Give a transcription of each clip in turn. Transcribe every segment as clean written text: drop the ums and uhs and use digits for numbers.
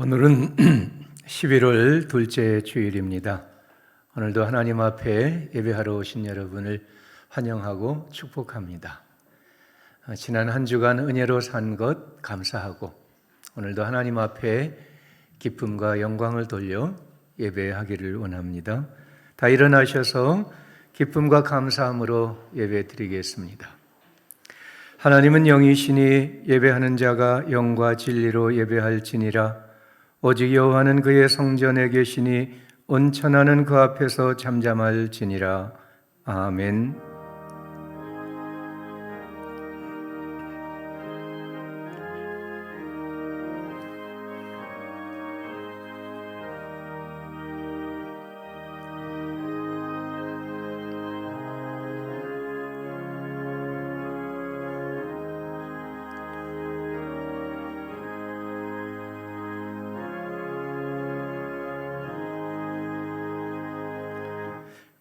오늘은 11월 둘째 주일입니다. 오늘도 하나님 앞에 예배하러 오신 여러분을 환영하고 축복합니다. 지난 한 주간 은혜로 산 것 감사하고 오늘도 하나님 앞에 기쁨과 영광을 돌려 예배하기를 원합니다. 다 일어나셔서 기쁨과 감사함으로 예배 드리겠습니다. 하나님은 영이시니 예배하는 자가 영과 진리로 예배할지니라. 오직 여호와는 그의 성전에 계시니 온천하는 그 앞에서 잠잠할지니라. 아멘.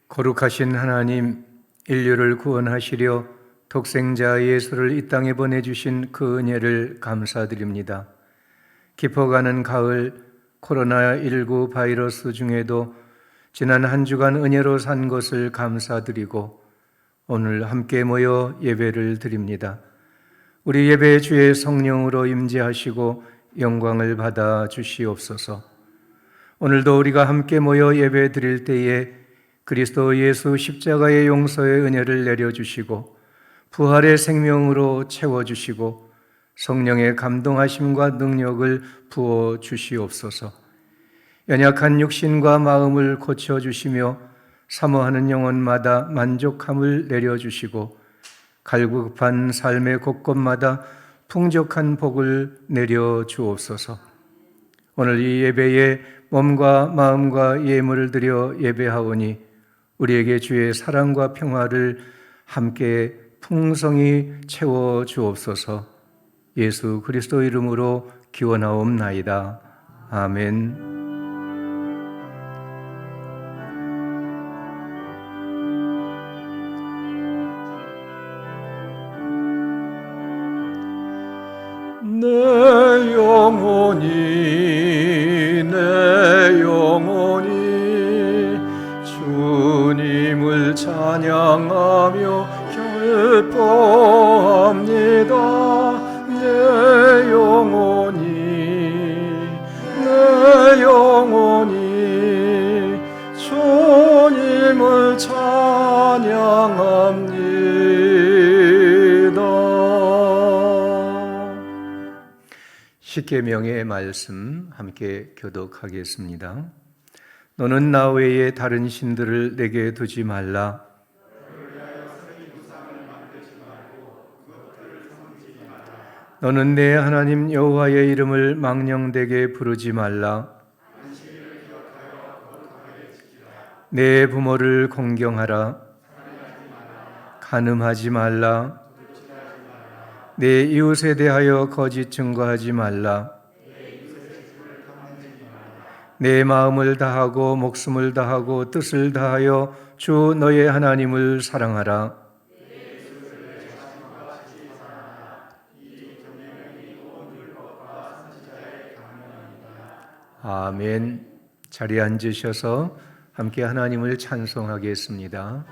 거룩하신 하나님, 인류를 구원하시려 독생자 예수를 이 땅에 보내주신 그 은혜를 감사드립니다. 깊어가는 가을 코로나19 바이러스 중에도 지난 한 주간 은혜로 산 것을 감사드리고 오늘 함께 모여 예배를 드립니다. 우리 예배 주의 성령으로 임재하시고 영광을 받아 주시옵소서. 오늘도 우리가 함께 모여 예배 드릴 때에 그리스도 예수 십자가의 용서의 은혜를 내려주시고 부활의 생명으로 채워주시고 성령의 감동하심과 능력을 부어주시옵소서. 연약한 육신과 마음을 고쳐주시며 사모하는 영혼마다 만족함을 내려주시고 갈급한 삶의 곳곳마다 풍족한 복을 내려주옵소서. 오늘 이 예배에 몸과 마음과 예물을 드려 예배하오니 우리에게 주의 사랑과 평화를 함께 풍성히 채워 주옵소서. 예수 그리스도 이름으로 기원하옵나이다. 아멘. 내 영혼이 주님을 찬양하며 기뻐합니다. 내 영혼이 주님을 찬양합니다. 십계명의 말씀 함께 교독하겠습니다. 너는 나 외에 다른 신들을 내게 두지 말라. 너는 내 하나님 여호와의 이름을 망령되게 부르지 말라. 내 부모를 공경하라. 간음하지 말라. 내 이웃에 대하여 거짓 증거하지 말라. 내 마음을 다하고 목숨을 다하고 뜻을 다하여 주 너의 하나님을 사랑하라. 아멘. 자리에 앉으셔서 함께 하나님을 찬송하겠습니다.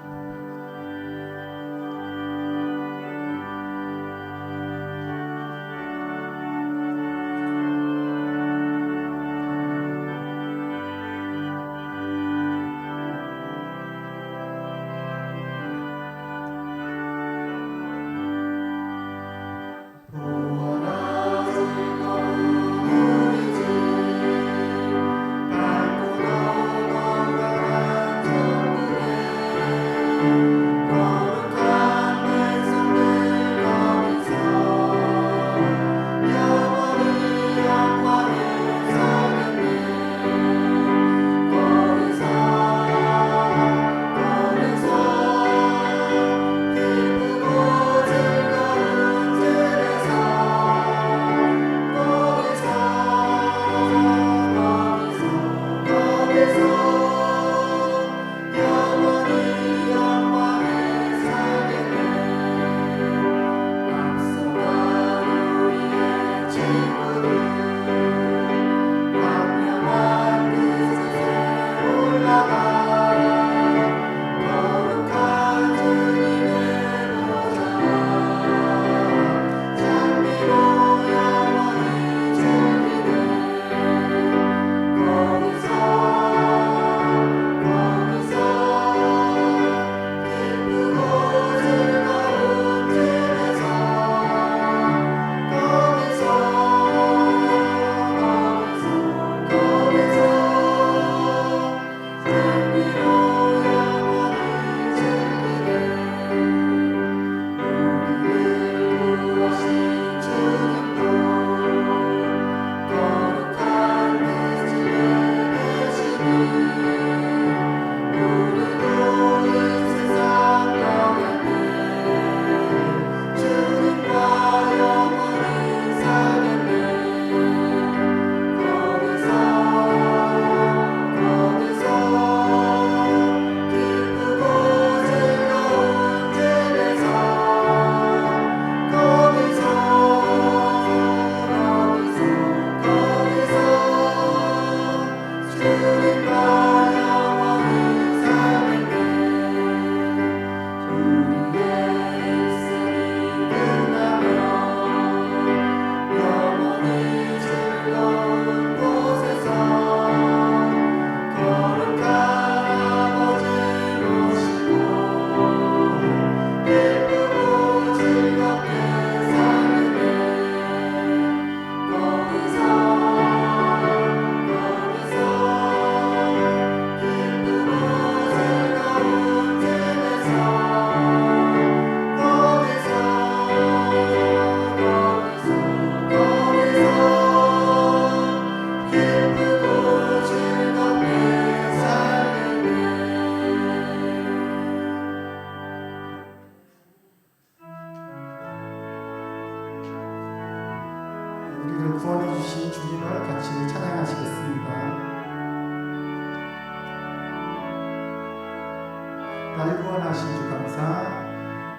구원하신 주 감사.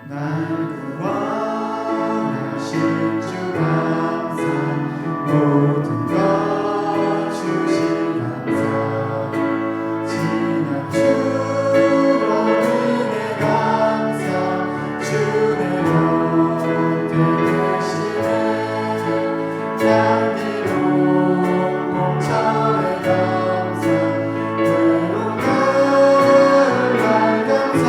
날 구원하신 주 감사. 모든 것 주신 감사. 지난 주로 은혜 감사. 주의 곁에 계시네. 향기로운 몸처럼 감사. 외로운 날 감사.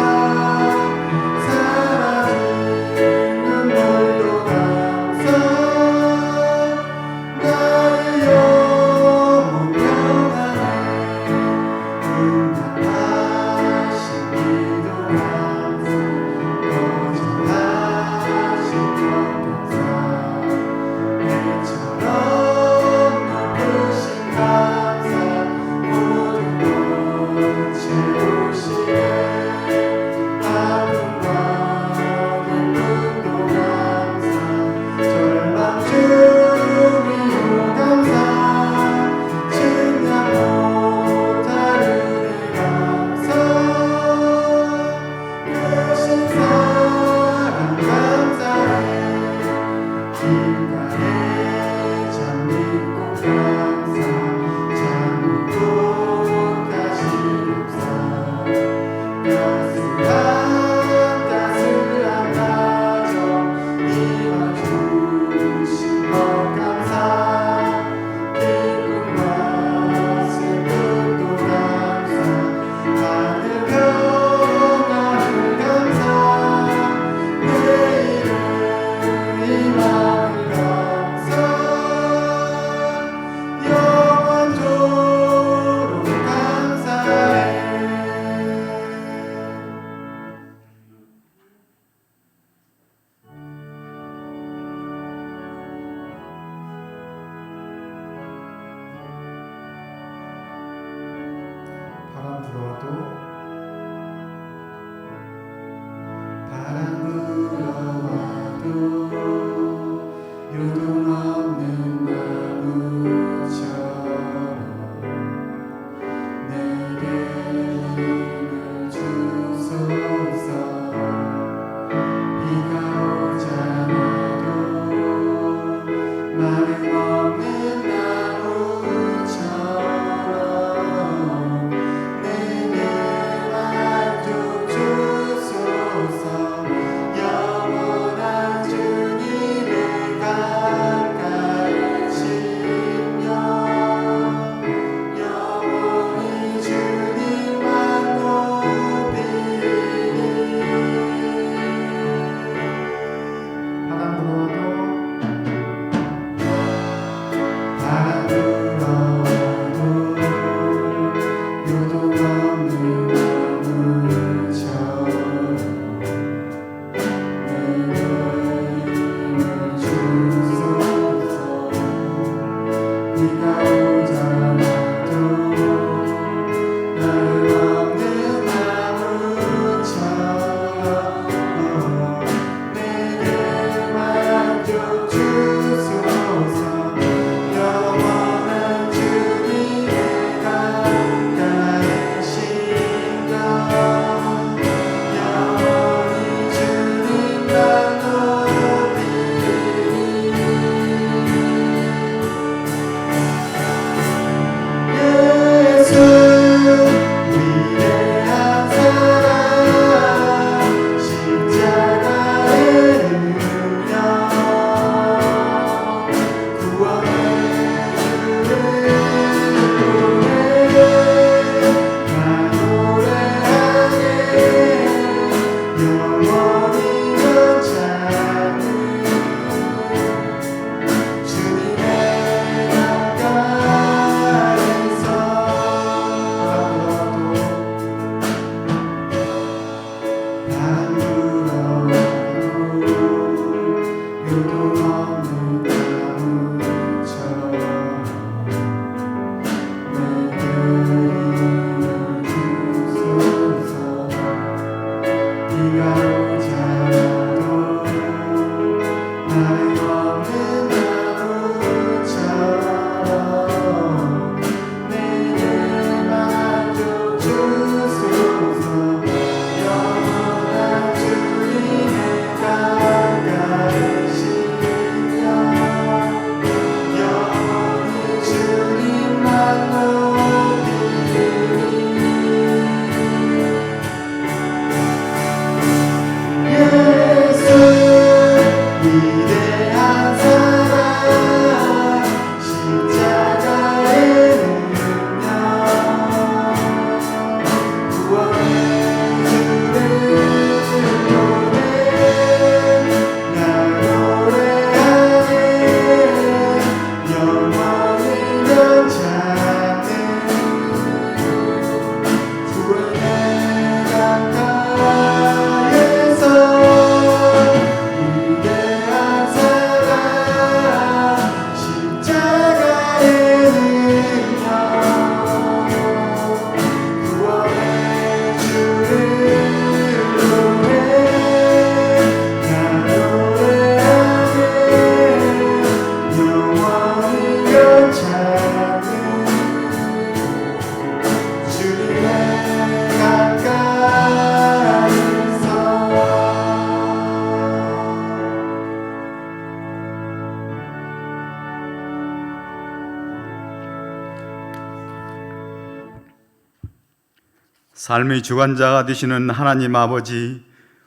삶의 주관자가 되시는 하나님 아버지,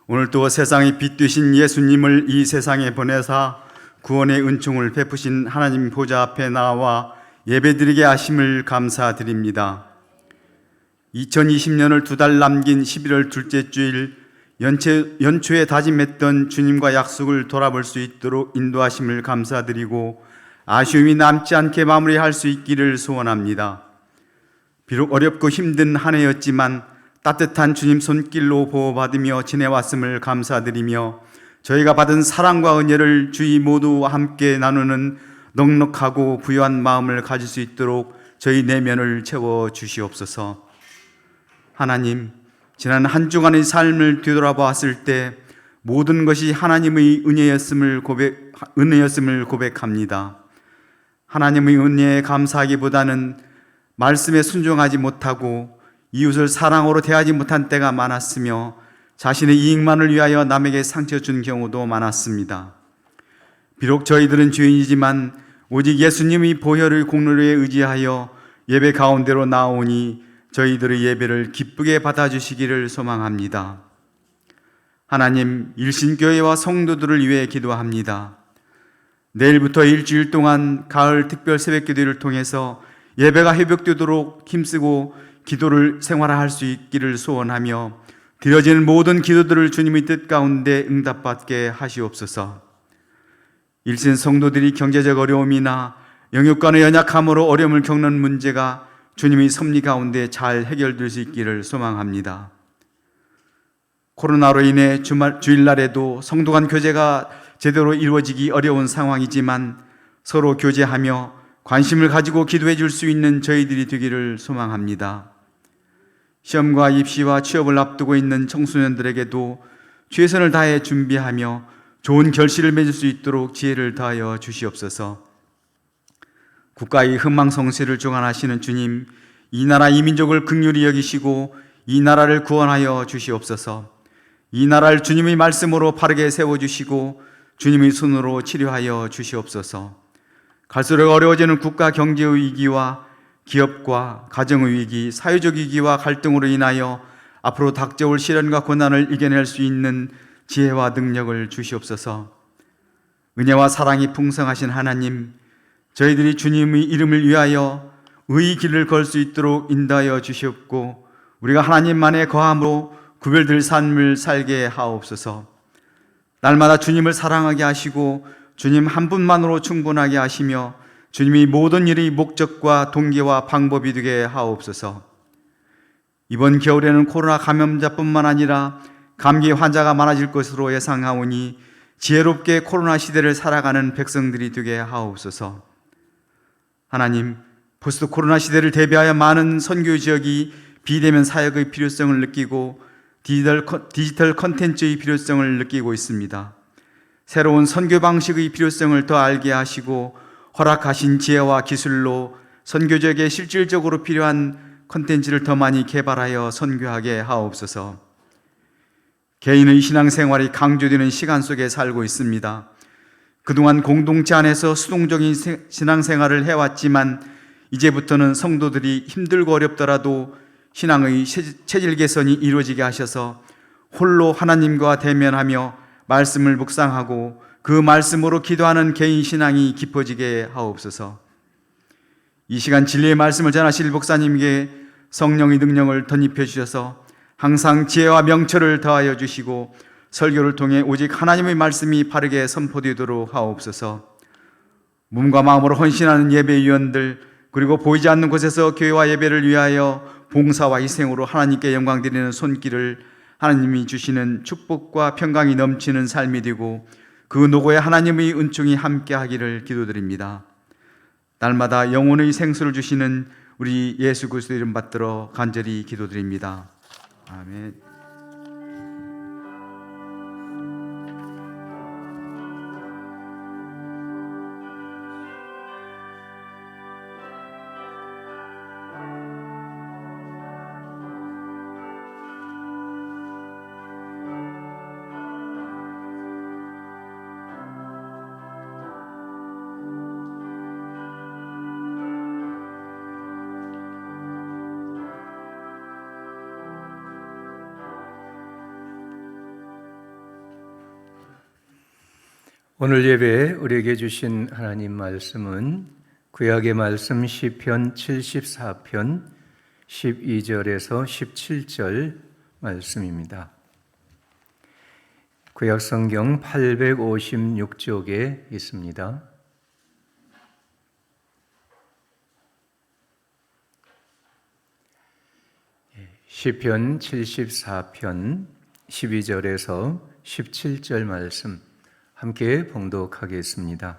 오늘도 세상의 빛 되신 예수님을 이 세상에 보내사 구원의 은총을 베푸신 하나님 보좌 앞에 나와 예배드리게 하심을 감사드립니다. 2020년을 2달 남긴 11월 둘째 주일 연초에 다짐했던 주님과 약속을 돌아볼 수 있도록 인도하심을 감사드리고 아쉬움이 남지 않게 마무리할 수 있기를 소원합니다. 비록 어렵고 힘든 한 해였지만 따뜻한 주님 손길로 보호받으며 지내왔음을 감사드리며 저희가 받은 사랑과 은혜를 주의 모두와 함께 나누는 넉넉하고 부유한 마음을 가질 수 있도록 저희 내면을 채워주시옵소서. 하나님, 지난 한 주간의 삶을 뒤돌아보았을 때 모든 것이 하나님의 은혜였음을 고백합니다. 하나님의 은혜에 감사하기보다는 말씀에 순종하지 못하고 이웃을 사랑으로 대하지 못한 때가 많았으며 자신의 이익만을 위하여 남에게 상처 준 경우도 많았습니다. 비록 저희들은 죄인이지만 오직 예수님의 보혈의 공로에 의지하여 예배 가운데로 나오니 저희들의 예배를 기쁘게 받아주시기를 소망합니다. 하나님, 일신교회와 성도들을 위해 기도합니다. 내일부터 일주일 동안 가을 특별 새벽기도를 통해서 예배가 회복되도록 힘쓰고 기도를 생활할 수 있기를 소원하며 드려지는 모든 기도들을 주님의 뜻 가운데 응답받게 하시옵소서. 일신 성도들이 경제적 어려움이나 영육간의 연약함으로 어려움을 겪는 문제가 주님의 섭리 가운데 잘 해결될 수 있기를 소망합니다. 코로나로 인해 주일날에도 성도 간 교제가 제대로 이루어지기 어려운 상황이지만 서로 교제하며 관심을 가지고 기도해 줄 수 있는 저희들이 되기를 소망합니다. 시험과 입시와 취업을 앞두고 있는 청소년들에게도 최선을 다해 준비하며 좋은 결실을 맺을 수 있도록 지혜를 다하여 주시옵소서. 국가의 흥망성쇠를 주관하시는 주님, 이 나라 이 민족을 긍휼히 여기시고 이 나라를 구원하여 주시옵소서. 이 나라를 주님의 말씀으로 바르게 세워주시고 주님의 손으로 치료하여 주시옵소서. 갈수록 어려워지는 국가 경제의 위기와 기업과 가정의 위기, 사회적 위기와 갈등으로 인하여 앞으로 닥쳐올 시련과 고난을 이겨낼 수 있는 지혜와 능력을 주시옵소서. 은혜와 사랑이 풍성하신 하나님, 저희들이 주님의 이름을 위하여 의의 길을 걸 수 있도록 인도하여 주시옵고 우리가 하나님만의 거함으로 구별될 삶을 살게 하옵소서. 날마다 주님을 사랑하게 하시고 주님 한 분만으로 충분하게 하시며 주님이 모든 일의 목적과 동기와 방법이 되게 하옵소서. 이번 겨울에는 코로나 감염자뿐만 아니라 감기 환자가 많아질 것으로 예상하오니 지혜롭게 코로나 시대를 살아가는 백성들이 되게 하옵소서. 하나님, 포스트 코로나 시대를 대비하여 많은 선교 지역이 비대면 사역의 필요성을 느끼고 디지털 컨텐츠의 필요성을 느끼고 있습니다. 새로운 선교 방식의 필요성을 더 알게 하시고 허락하신 지혜와 기술로 선교적에 실질적으로 필요한 컨텐츠를 더 많이 개발하여 선교하게 하옵소서. 개인의 신앙생활이 강조되는 시간 속에 살고 있습니다. 그동안 공동체 안에서 수동적인 신앙생활을 해왔지만 이제부터는 성도들이 힘들고 어렵더라도 신앙의 체질 개선이 이루어지게 하셔서 홀로 하나님과 대면하며 말씀을 묵상하고 그 말씀으로 기도하는 개인 신앙이 깊어지게 하옵소서. 이 시간 진리의 말씀을 전하실 목사님께 성령의 능력을 덧입혀 주셔서 항상 지혜와 명철을 더하여 주시고 설교를 통해 오직 하나님의 말씀이 바르게 선포되도록 하옵소서. 몸과 마음으로 헌신하는 예배위원들, 그리고 보이지 않는 곳에서 교회와 예배를 위하여 봉사와 희생으로 하나님께 영광 드리는 손길을 하나님이 주시는 축복과 평강이 넘치는 삶이 되고 그 노고에 하나님의 은총이 함께하기를 기도드립니다. 날마다 영혼의 생수를 주시는 우리 예수 그리스도 이름 받들어 간절히 기도드립니다. 아멘. 오늘 예배에 우리에게 주신 하나님 말씀은 구약의 말씀 시편 74편 12절에서 17절 말씀입니다. 구약 성경 856쪽에 있습니다. 시편 74편 12절에서 17절 말씀 함께 봉독하겠습니다.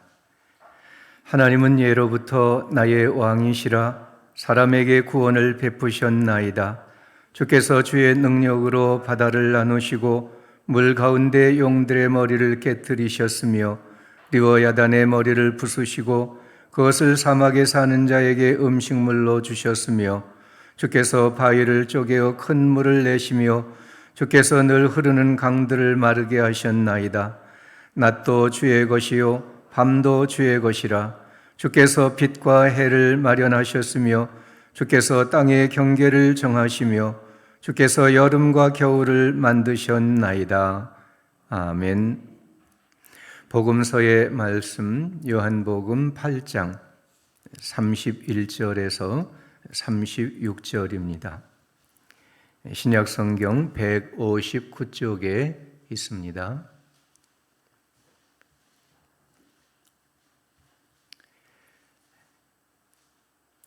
하나님은 예로부터 나의 왕이시라 사람에게 구원을 베푸셨나이다. 주께서 주의 능력으로 바다를 나누시고 물 가운데 용들의 머리를 깨뜨리셨으며 리워야단의 머리를 부수시고 그것을 사막에 사는 자에게 음식물로 주셨으며 주께서 바위를 쪼개어 큰 물을 내시며 주께서 늘 흐르는 강들을 마르게 하셨나이다. 낮도 주의 것이요 밤도 주의 것이라. 주께서 빛과 해를 마련하셨으며 주께서 땅의 경계를 정하시며 주께서 여름과 겨울을 만드셨나이다. 아멘. 복음서의 말씀 요한복음 8장 31절에서 36절입니다. 신약성경 159쪽에 있습니다.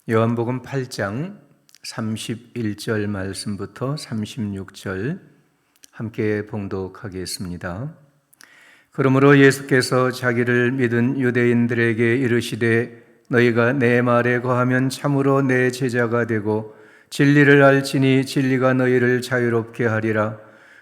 요한복음 8장 31절 말씀부터 36절 함께 봉독하겠습니다. 그러므로 예수께서 자기를 믿은 유대인들에게 이르시되 너희가 내 말에 거하면 참으로 내 제자가 되고 진리를 알지니 진리가 너희를 자유롭게 하리라.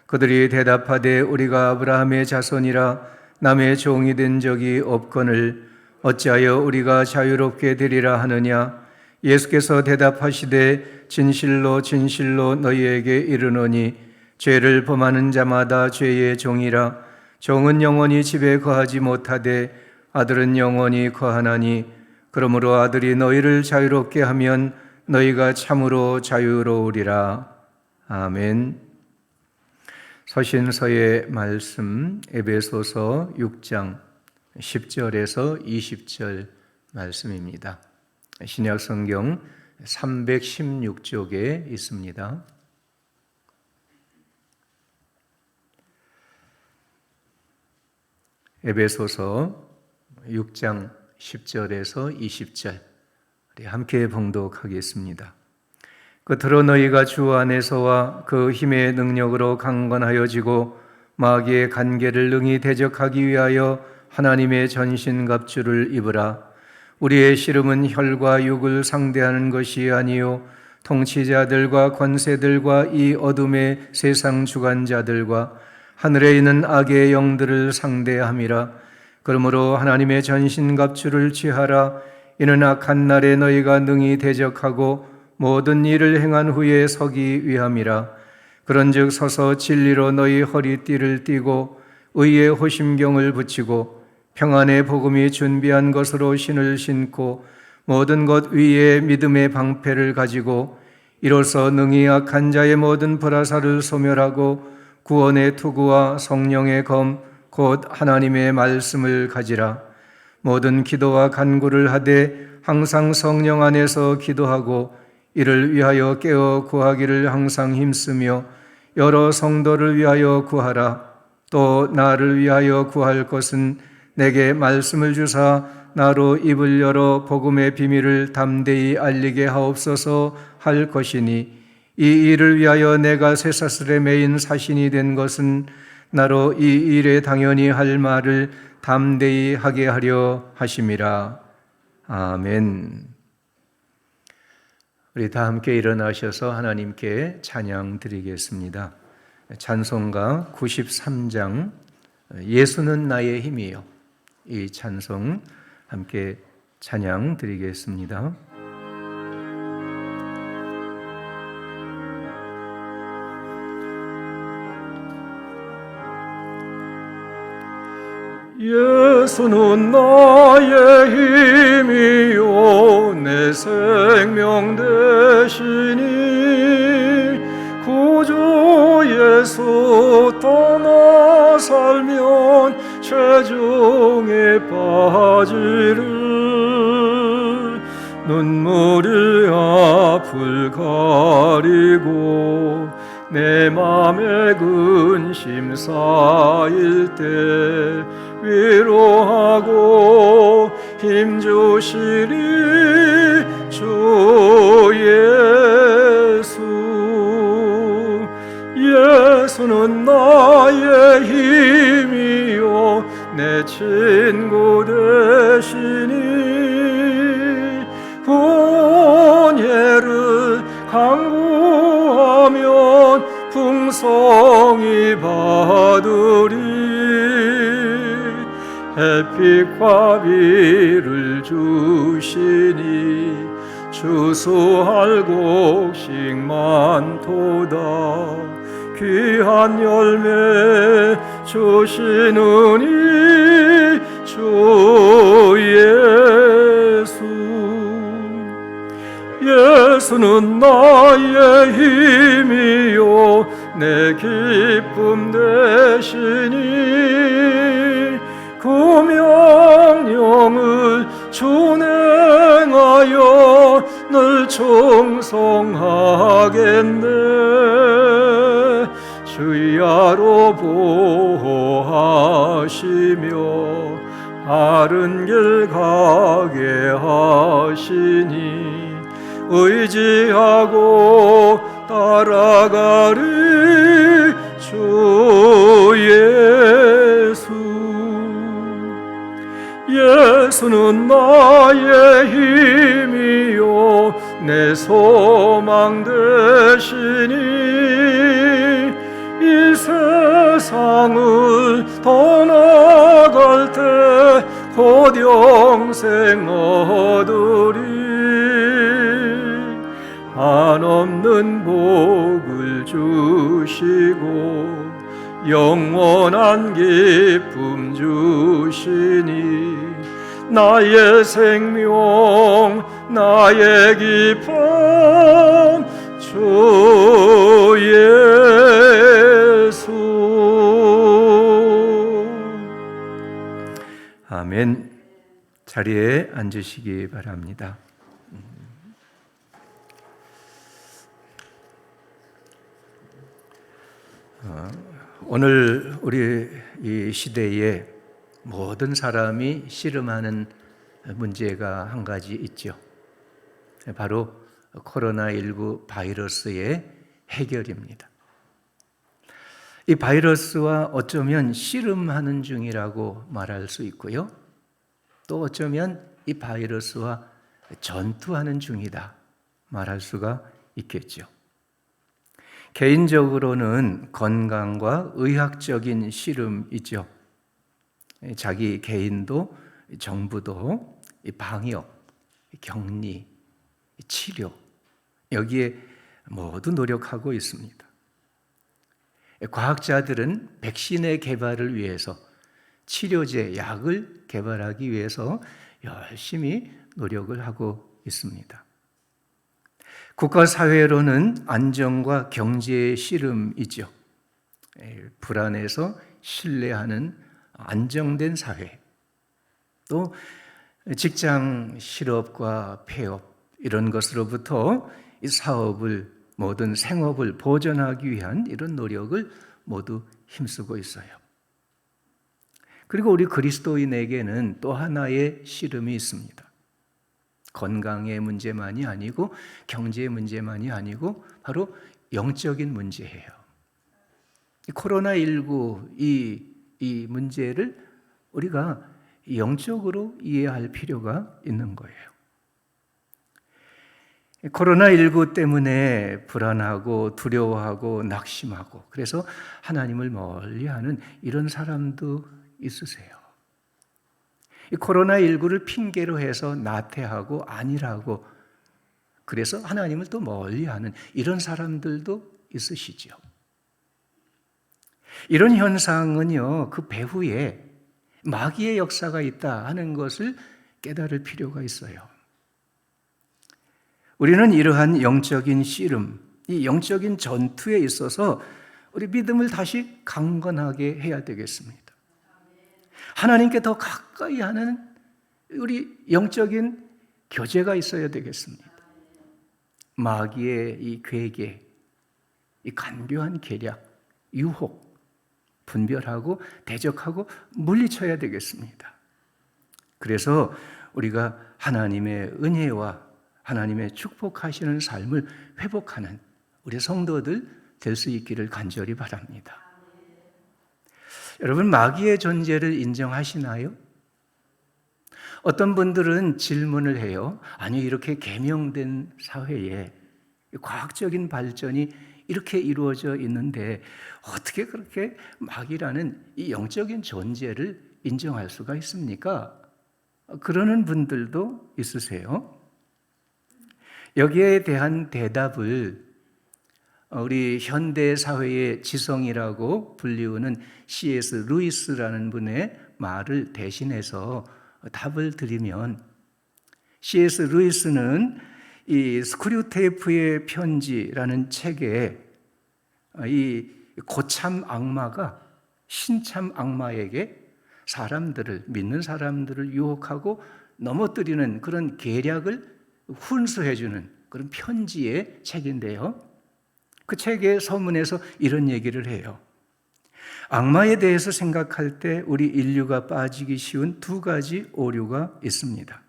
그들이 대답하되 우리가 아브라함의 자손이라 남의 종이 된 적이 없거늘 어찌하여 우리가 자유롭게 되리라 하느냐. 예수께서 대답하시되 진실로 진실로 너희에게 이르노니 죄를 범하는 자마다 죄의 종이라. 종은 영원히 집에 거하지 못하되 아들은 영원히 거하나니 그러므로 아들이 너희를 자유롭게 하면 너희가 참으로 자유로우리라. 아멘. 서신서의 말씀 에베소서 6장 10절에서 20절 말씀입니다. 신약성경 316쪽에 있습니다. 에베소서 6장 10절에서 20절 우리 함께 봉독하겠습니다. 끝으로 너희가 주 안에서와 그 힘의 능력으로 강건하여지고 마귀의 간계를 능히 대적하기 위하여 하나님의 전신갑주를 입으라. 우리의 씨름은 혈과 육을 상대하는 것이 아니요 통치자들과 권세들과 이 어둠의 세상 주관자들과 하늘에 있는 악의 영들을 상대함이라. 그러므로 하나님의 전신갑주를 취하라. 이는 악한 날에 너희가 능히 대적하고 모든 일을 행한 후에 서기 위함이라. 그런즉 서서 진리로 너희 허리띠를 띠고 의의 호심경을 붙이고 평안의 복음이 준비한 것으로 신을 신고 모든 것 위에 믿음의 방패를 가지고 이로써 능히 악한 자의 모든 불화살을 소멸하고 구원의 투구와 성령의 검 곧 하나님의 말씀을 가지라. 모든 기도와 간구를 하되 항상 성령 안에서 기도하고 이를 위하여 깨어 구하기를 항상 힘쓰며 여러 성도를 위하여 구하라. 또 나를 위하여 구할 것은 내게 말씀을 주사 나로 입을 열어 복음의 비밀을 담대히 알리게 하옵소서 할 것이니 이 일을 위하여 내가 쇠사슬에 매인 사신이 된 것은 나로 이 일에 당연히 할 말을 담대히 하게 하려 하심이라. 아멘. 우리 다 함께 일어나셔서 하나님께 찬양 드리겠습니다. 찬송가 93장 예수는 나의 힘이요. 이 찬송 함께 찬양 드리겠습니다. 예수는 나의 힘이요 내 생명 되시니 구주 예수 떠나 살면 체중에 빠지를 눈물이 앞을 가리고 내 맘에 근심 쌓일 때 위로하고 힘주시리 주 예수. 예수는 나의 힘이요 내 친구 되시니 혼예를 강구하면 풍성히 받으리. 햇빛과 비를 주시니 추수할 곡식 많도다. 귀한 열매 주시느니 주 예수. 예수는 나의 힘이요 내 기쁨 되시니 그 명령을 준행하여 늘 충성하겠네. 주야로 보호하시며 바른 길 가게 하시니 의지하고 따라가리 주 예수. 예수는 나의 힘이요 내 소망 되시니 이 세상을 떠나갈 때 곧 영생 얻으리. 한없는 복을 주시고 영원한 기쁨 주시니 나의 생명 나의 기쁨 주 예수. 아멘. 자리에 앉으시기 바랍니다. 오늘 우리 이 시대에 모든 사람이 씨름하는 문제가 한 가지 있죠. 바로 코로나19 바이러스의 해결입니다. 이 바이러스와 어쩌면 씨름하는 중이라고 말할 수 있고요. 또 어쩌면 이 바이러스와 전투하는 중이다 말할 수가 있겠죠. 개인적으로는 건강과 의학적인 씨름이죠. 자기 개인도 정부도 방역, 격리, 치료 여기에 모두 노력하고 있습니다. 과학자들은 백신의 개발을 위해서 치료제, 약을 개발하기 위해서 열심히 노력을 하고 있습니다. 국가 사회로는 안정과 경제의 씨름이죠. 불안해서 신뢰하는 안정된 사회, 또 직장 실업과 폐업 이런 것으로부터 이 사업을 모든 생업을 보존하기 위한 이런 노력을 모두 힘쓰고 있어요. 그리고 우리 그리스도인에게는 또 하나의 씨름이 있습니다. 건강의 문제만이 아니고 경제의 문제만이 아니고 바로 영적인 문제예요. 코로나19 이 문제를 우리가 영적으로 이해할 필요가 있는 거예요. 코로나19 때문에 불안하고 두려워하고 낙심하고 그래서 하나님을 멀리하는 이런 사람도 있으세요. 이 코로나19를 핑계로 해서 나태하고 안일하고 그래서 하나님을 또 멀리하는 이런 사람들도 있으시죠. 이런 현상은요, 그 배후에 마귀의 역사가 있다 하는 것을 깨달을 필요가 있어요. 우리는 이러한 영적인 씨름, 이 영적인 전투에 있어서 우리 믿음을 다시 강건하게 해야 되겠습니다. 하나님께 더 가까이 하는 우리 영적인 교제가 있어야 되겠습니다. 마귀의 이 괴계, 이 간교한 계략, 유혹, 분별하고 대적하고 물리쳐야 되겠습니다. 그래서 우리가 하나님의 은혜와 하나님의 축복하시는 삶을 회복하는 우리 성도들 될 수 있기를 간절히 바랍니다. 여러분, 마귀의 존재를 인정하시나요? 어떤 분들은 질문을 해요. 아니, 이렇게 계명된 사회에 과학적인 발전이 이렇게 이루어져 있는데 어떻게 그렇게 마귀라는 이 영적인 존재를 인정할 수가 있습니까? 그러는 분들도 있으세요. 여기에 대한 대답을 우리 현대 사회의 지성이라고 불리우는 C.S. 루이스라는 분의 말을 대신해서 답을 드리면, C.S. 루이스는 이 스크류테이프의 편지라는 책에 이 고참 악마가 신참 악마에게 사람들을, 믿는 사람들을 유혹하고 넘어뜨리는 그런 계략을 훈수해주는 그런 편지의 책인데요. 그 책의 서문에서 이런 얘기를 해요. 악마에 대해서 생각할 때 우리 인류가 빠지기 쉬운 두 가지 오류가 있습니다.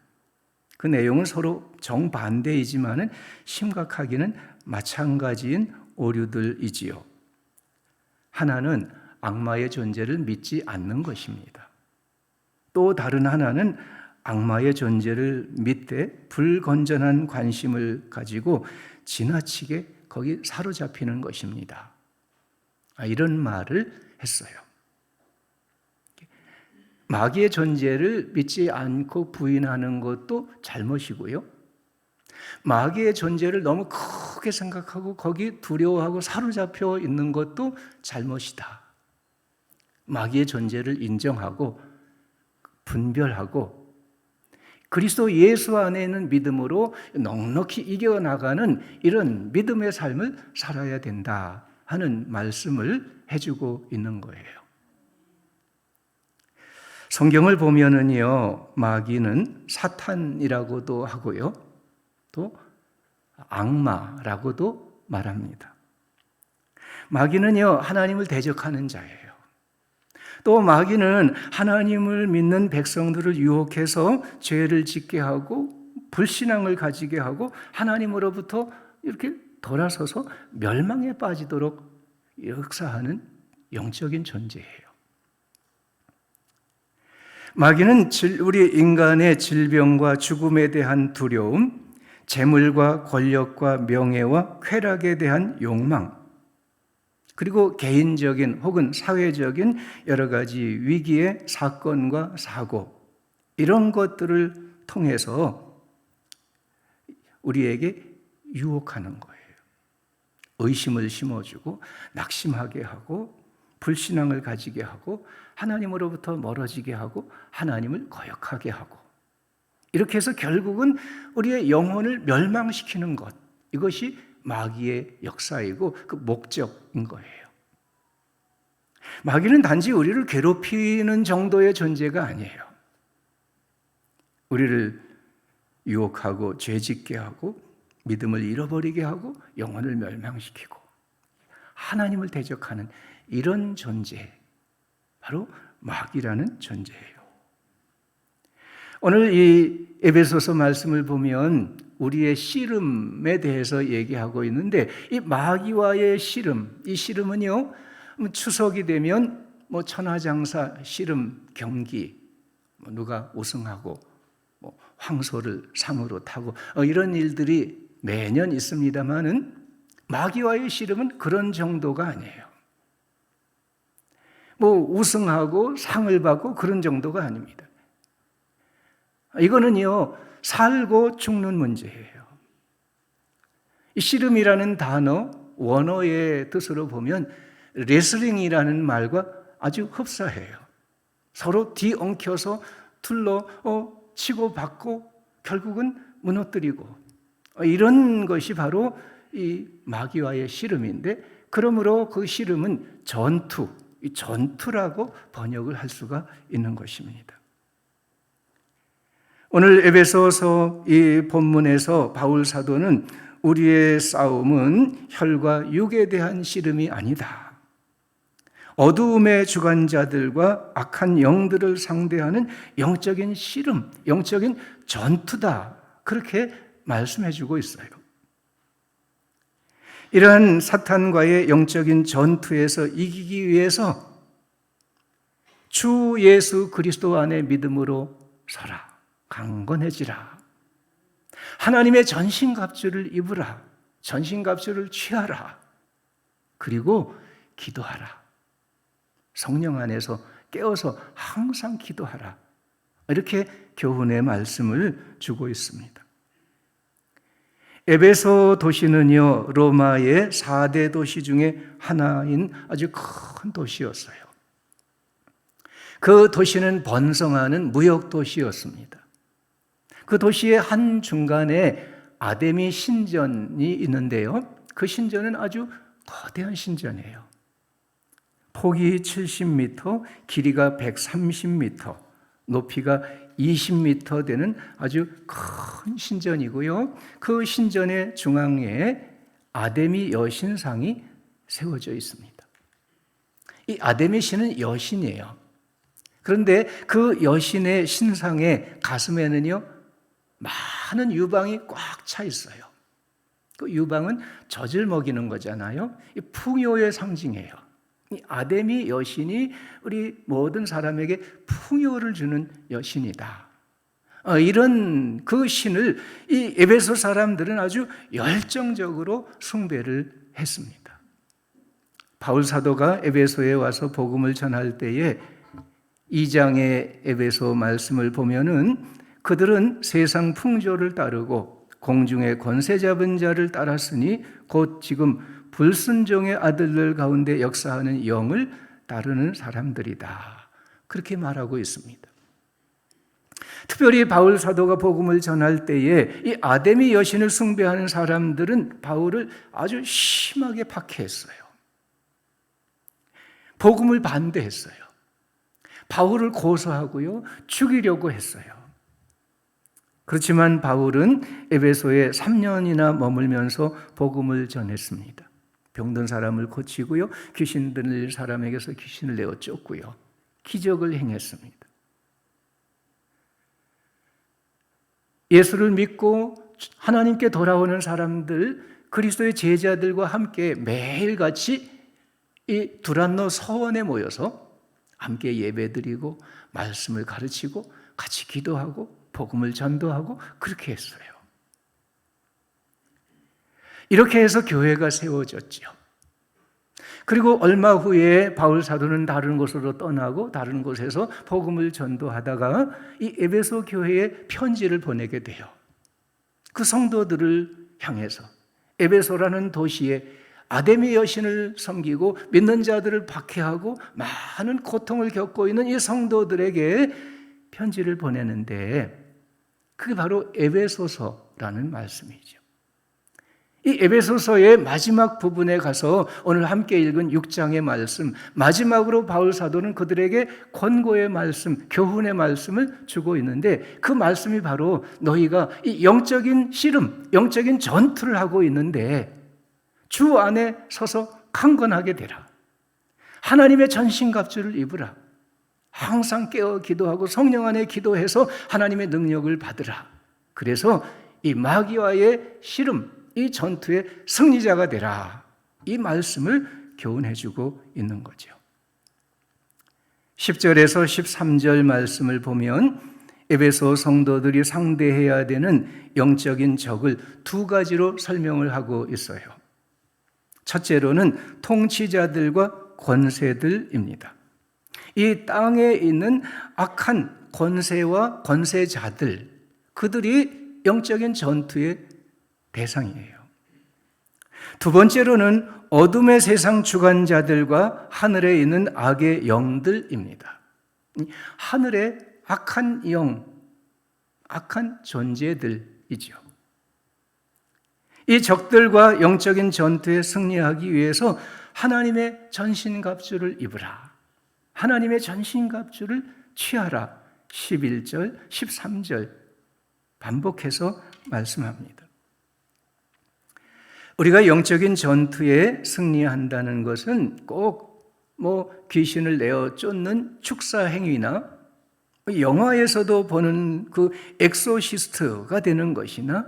그 내용은 서로 정반대이지만 심각하기는 마찬가지인 오류들이지요. 하나는 악마의 존재를 믿지 않는 것입니다. 또 다른 하나는 악마의 존재를 믿되 불건전한 관심을 가지고 지나치게 거기 사로잡히는 것입니다. 이런 말을 했어요. 마귀의 존재를 믿지 않고 부인하는 것도 잘못이고요. 마귀의 존재를 너무 크게 생각하고 거기 두려워하고 사로잡혀 있는 것도 잘못이다. 마귀의 존재를 인정하고 분별하고 그리스도 예수 안에 있는 믿음으로 넉넉히 이겨나가는 이런 믿음의 삶을 살아야 된다 하는 말씀을 해주고 있는 거예요. 성경을 보면은요, 마귀는 사탄이라고도 하고요, 또 악마라고도 말합니다. 마귀는요, 하나님을 대적하는 자예요. 또 마귀는 하나님을 믿는 백성들을 유혹해서 죄를 짓게 하고 불신앙을 가지게 하고 하나님으로부터 이렇게 돌아서서 멸망에 빠지도록 역사하는 영적인 존재예요. 마귀는 우리 인간의 질병과 죽음에 대한 두려움, 재물과 권력과 명예와 쾌락에 대한 욕망, 그리고 개인적인 혹은 사회적인 여러 가지 위기의 사건과 사고, 이런 것들을 통해서 우리에게 유혹하는 거예요. 의심을 심어주고 낙심하게 하고 불신앙을 가지게 하고 하나님으로부터 멀어지게 하고 하나님을 거역하게 하고, 이렇게 해서 결국은 우리의 영혼을 멸망시키는 것, 이것이 마귀의 역사이고 그 목적인 거예요. 마귀는 단지 우리를 괴롭히는 정도의 존재가 아니에요. 우리를 유혹하고 죄짓게 하고 믿음을 잃어버리게 하고 영혼을 멸망시키고 하나님을 대적하는 이런 존재, 바로 마귀라는 존재예요. 오늘 이 에베소서 말씀을 보면 우리의 씨름에 대해서 얘기하고 있는데, 이 마귀와의 씨름, 이 씨름은요, 추석이 되면 천하장사 씨름 경기, 누가 우승하고 황소를 상으로 타고 이런 일들이 매년 있습니다만은 마귀와의 씨름은 그런 정도가 아니에요. 우승하고 상을 받고 그런 정도가 아닙니다. 이거는요, 살고 죽는 문제예요. 이 씨름이라는 단어, 원어의 뜻으로 보면 레슬링이라는 말과 아주 흡사해요. 서로 뒤엉켜서 둘러 치고 받고 결국은 무너뜨리고, 이런 것이 바로 이 마귀와의 씨름인데, 그러므로 그 씨름은 전투, 이 전투라고 번역을 할 수가 있는 것입니다. 오늘 에베소서 이 본문에서 바울 사도는 우리의 싸움은 혈과 육에 대한 씨름이 아니다. 어두움의 주관자들과 악한 영들을 상대하는 영적인 씨름, 영적인 전투다. 그렇게 말씀해 주고 있어요. 이러한 사탄과의 영적인 전투에서 이기기 위해서 주 예수 그리스도 안에 믿음으로 서라. 강건해지라. 하나님의 전신갑주를 입으라. 전신갑주를 취하라. 그리고 기도하라. 성령 안에서 깨어서 항상 기도하라. 이렇게 교훈의 말씀을 주고 있습니다. 에베소 도시는요, 로마의 4대 도시 중에 하나인 아주 큰 도시였어요. 그 도시는 번성하는 무역 도시였습니다. 그 도시의 한 중간에 아데미 신전이 있는데요. 그 신전은 아주 거대한 신전이에요. 폭이 70m, 길이가 130m, 높이가 20m 되는 아주 큰 신전이고요. 그 신전의 중앙에 아데미 여신상이 세워져 있습니다. 이 아데미 신은 여신이에요. 그런데 그 여신의 신상의 가슴에는요, 많은 유방이 꽉 차 있어요. 그 유방은 젖을 먹이는 거잖아요. 이 풍요의 상징이에요. 이 아데미 여신이 우리 모든 사람에게 풍요를 주는 여신이다. 이런 그 신을 이 에베소 사람들은 아주 열정적으로 숭배를 했습니다. 바울 사도가 에베소에 와서 복음을 전할 때에 2장의 에베소 말씀을 보면은 그들은 세상 풍조를 따르고 공중의 권세 잡은 자를 따랐으니 곧 지금 불순종의 아들들 가운데 역사하는 영을 따르는 사람들이다. 그렇게 말하고 있습니다. 특별히 바울 사도가 복음을 전할 때에 이 아데미 여신을 숭배하는 사람들은 바울을 아주 심하게 박해했어요. 복음을 반대했어요. 바울을 고소하고요, 죽이려고 했어요. 그렇지만 바울은 에베소에 3년이나 머물면서 복음을 전했습니다. 병든 사람을 고치고요, 귀신 들린 사람에게서 귀신을 내어 쫓고요, 기적을 행했습니다. 예수를 믿고 하나님께 돌아오는 사람들, 그리스도의 제자들과 함께 매일같이 이 두란노 서원에 모여서 함께 예배드리고 말씀을 가르치고 같이 기도하고 복음을 전도하고 그렇게 했어요. 이렇게 해서 교회가 세워졌죠. 그리고 얼마 후에 바울 사도는 다른 곳으로 떠나고 다른 곳에서 복음을 전도하다가 이 에베소 교회에 편지를 보내게 돼요. 그 성도들을 향해서 에베소라는 도시에 아데미 여신을 섬기고 믿는 자들을 박해하고 많은 고통을 겪고 있는 이 성도들에게 편지를 보내는데 그게 바로 에베소서라는 말씀이죠. 이 에베소서의 마지막 부분에 가서 오늘 함께 읽은 6장의 말씀, 마지막으로 바울 사도는 그들에게 권고의 말씀, 교훈의 말씀을 주고 있는데 그 말씀이 바로 너희가 이 영적인 씨름, 영적인 전투를 하고 있는데 주 안에 서서 강건하게 되라. 하나님의 전신갑주를 입으라. 항상 깨어 기도하고 성령 안에 기도해서 하나님의 능력을 받으라. 그래서 이 마귀와의 씨름, 이 전투의 승리자가 되라. 이 말씀을 교훈해주고 있는 거죠. 10절에서 13절 말씀을 보면 에베소 성도들이 상대해야 되는 영적인 적을 두 가지로 설명을 하고 있어요. 첫째로는 통치자들과 권세들입니다. 이 땅에 있는 악한 권세와 권세자들, 그들이 영적인 전투의 대상이에요. 두 번째로는 어둠의 세상 주관자들과 하늘에 있는 악의 영들입니다. 하늘의 악한 영, 악한 존재들이죠. 이 적들과 영적인 전투에 승리하기 위해서 하나님의 전신갑주를 입으라. 하나님의 전신갑주를 취하라. 11절, 13절 반복해서 말씀합니다. 우리가 영적인 전투에 승리한다는 것은 꼭 귀신을 내어 쫓는 축사 행위나 영화에서도 보는 그 엑소시스트가 되는 것이나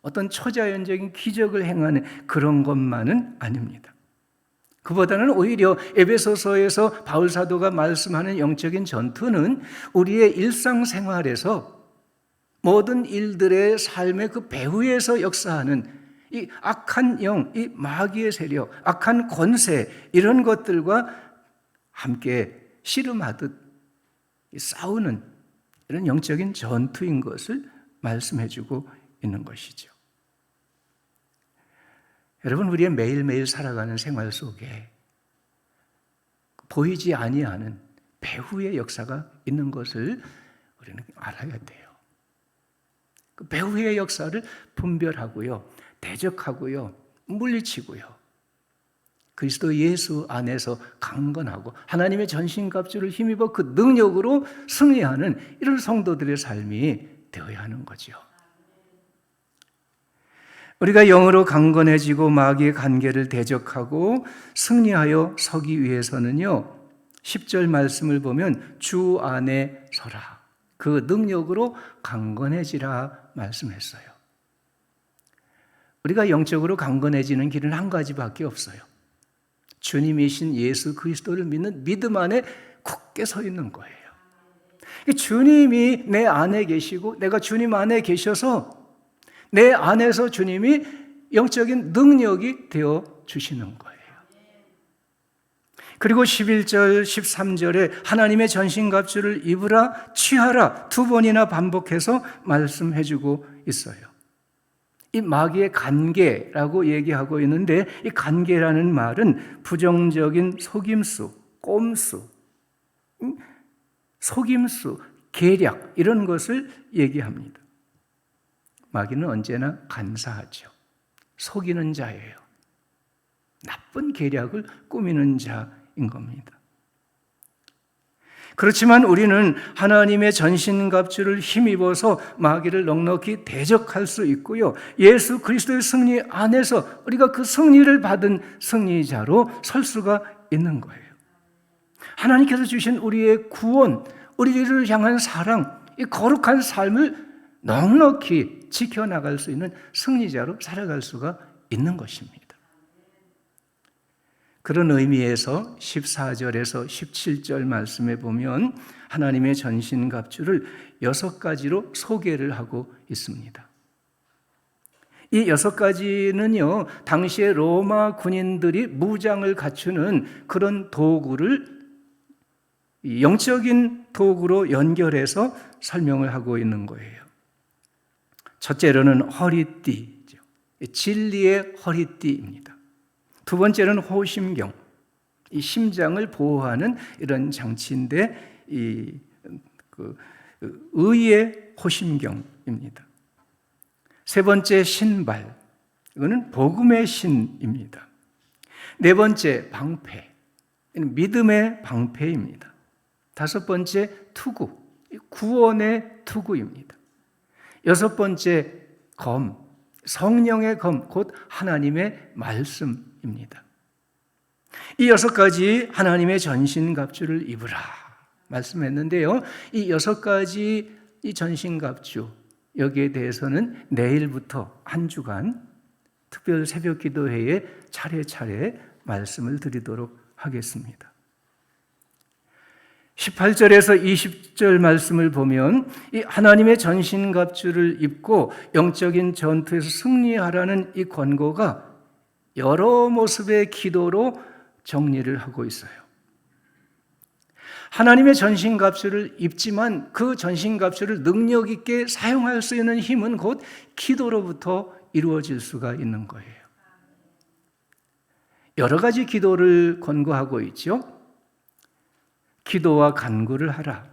어떤 초자연적인 기적을 행하는 그런 것만은 아닙니다. 그보다는 오히려 에베소서에서 바울 사도가 말씀하는 영적인 전투는 우리의 일상생활에서 모든 일들의 삶의 그 배후에서 역사하는 이 악한 영, 이 마귀의 세력, 악한 권세 이런 것들과 함께 씨름하듯 싸우는 이런 영적인 전투인 것을 말씀해주고 있는 것이죠. 여러분, 우리의 매일매일 살아가는 생활 속에 보이지 아니하는 배후의 역사가 있는 것을 우리는 알아야 돼요. 그 배후의 역사를 분별하고요, 대적하고요, 물리치고요, 그리스도 예수 안에서 강건하고 하나님의 전신갑주를 힘입어 그 능력으로 승리하는 이런 성도들의 삶이 되어야 하는 거죠. 우리가 영으로 강건해지고 마귀의 관계를 대적하고 승리하여 서기 위해서는요, 10절 말씀을 보면 주 안에 서라. 그 능력으로 강건해지라 말씀했어요. 우리가 영적으로 강건해지는 길은 한 가지밖에 없어요. 주님이신 예수 그리스도를 믿는 믿음 안에 굳게 서 있는 거예요. 주님이 내 안에 계시고 내가 주님 안에 계셔서 내 안에서 주님이 영적인 능력이 되어 주시는 거예요. 그리고 11절, 13절에 하나님의 전신갑주를 입으라, 취하라 두 번이나 반복해서 말씀해주고 있어요. 이 마귀의 관계라고 얘기하고 있는데 이 관계라는 말은 부정적인 속임수, 꼼수, 속임수, 계략 이런 것을 얘기합니다. 마귀는 언제나 간사하죠. 속이는 자예요. 나쁜 계략을 꾸미는 자인 겁니다. 그렇지만 우리는 하나님의 전신갑주를 힘입어서 마귀를 넉넉히 대적할 수 있고요, 예수 그리스도의 승리 안에서 우리가 그 승리를 받은 승리자로 설 수가 있는 거예요. 하나님께서 주신 우리의 구원, 우리를 향한 사랑, 이 거룩한 삶을 넉넉히 지켜나갈 수 있는 승리자로 살아갈 수가 있는 것입니다. 그런 의미에서 14절에서 17절 말씀에 보면 하나님의 전신갑주를 6가지로 소개를 하고 있습니다. 이 6가지는요, 당시에 로마 군인들이 무장을 갖추는 그런 도구를 영적인 도구로 연결해서 설명을 하고 있는 거예요. 첫째로는 허리띠죠. 진리의 허리띠입니다. 두 번째는 호심경, 이 심장을 보호하는 이런 장치인데 의의 호심경입니다. 세 번째 신발, 이거는 복음의 신입니다. 네 번째 방패, 믿음의 방패입니다. 다섯 번째 투구, 구원의 투구입니다. 여섯 번째 검, 성령의 검, 곧 하나님의 말씀입니다. 이 6가지 하나님의 전신갑주를 입으라 말씀했는데요, 이 6가지 이 전신갑주, 여기에 대해서는 내일부터 한 주간 특별 새벽 기도회에 차례차례 말씀을 드리도록 하겠습니다. 18절에서 20절 말씀을 보면 이 하나님의 전신갑주를 입고 영적인 전투에서 승리하라는 이 권고가 여러 모습의 기도로 정리를 하고 있어요. 하나님의 전신갑주를 입지만 그 전신갑주를 능력 있게 사용할 수 있는 힘은 곧 기도로부터 이루어질 수가 있는 거예요. 여러 가지 기도를 권고하고 있죠. 기도와 간구를 하라.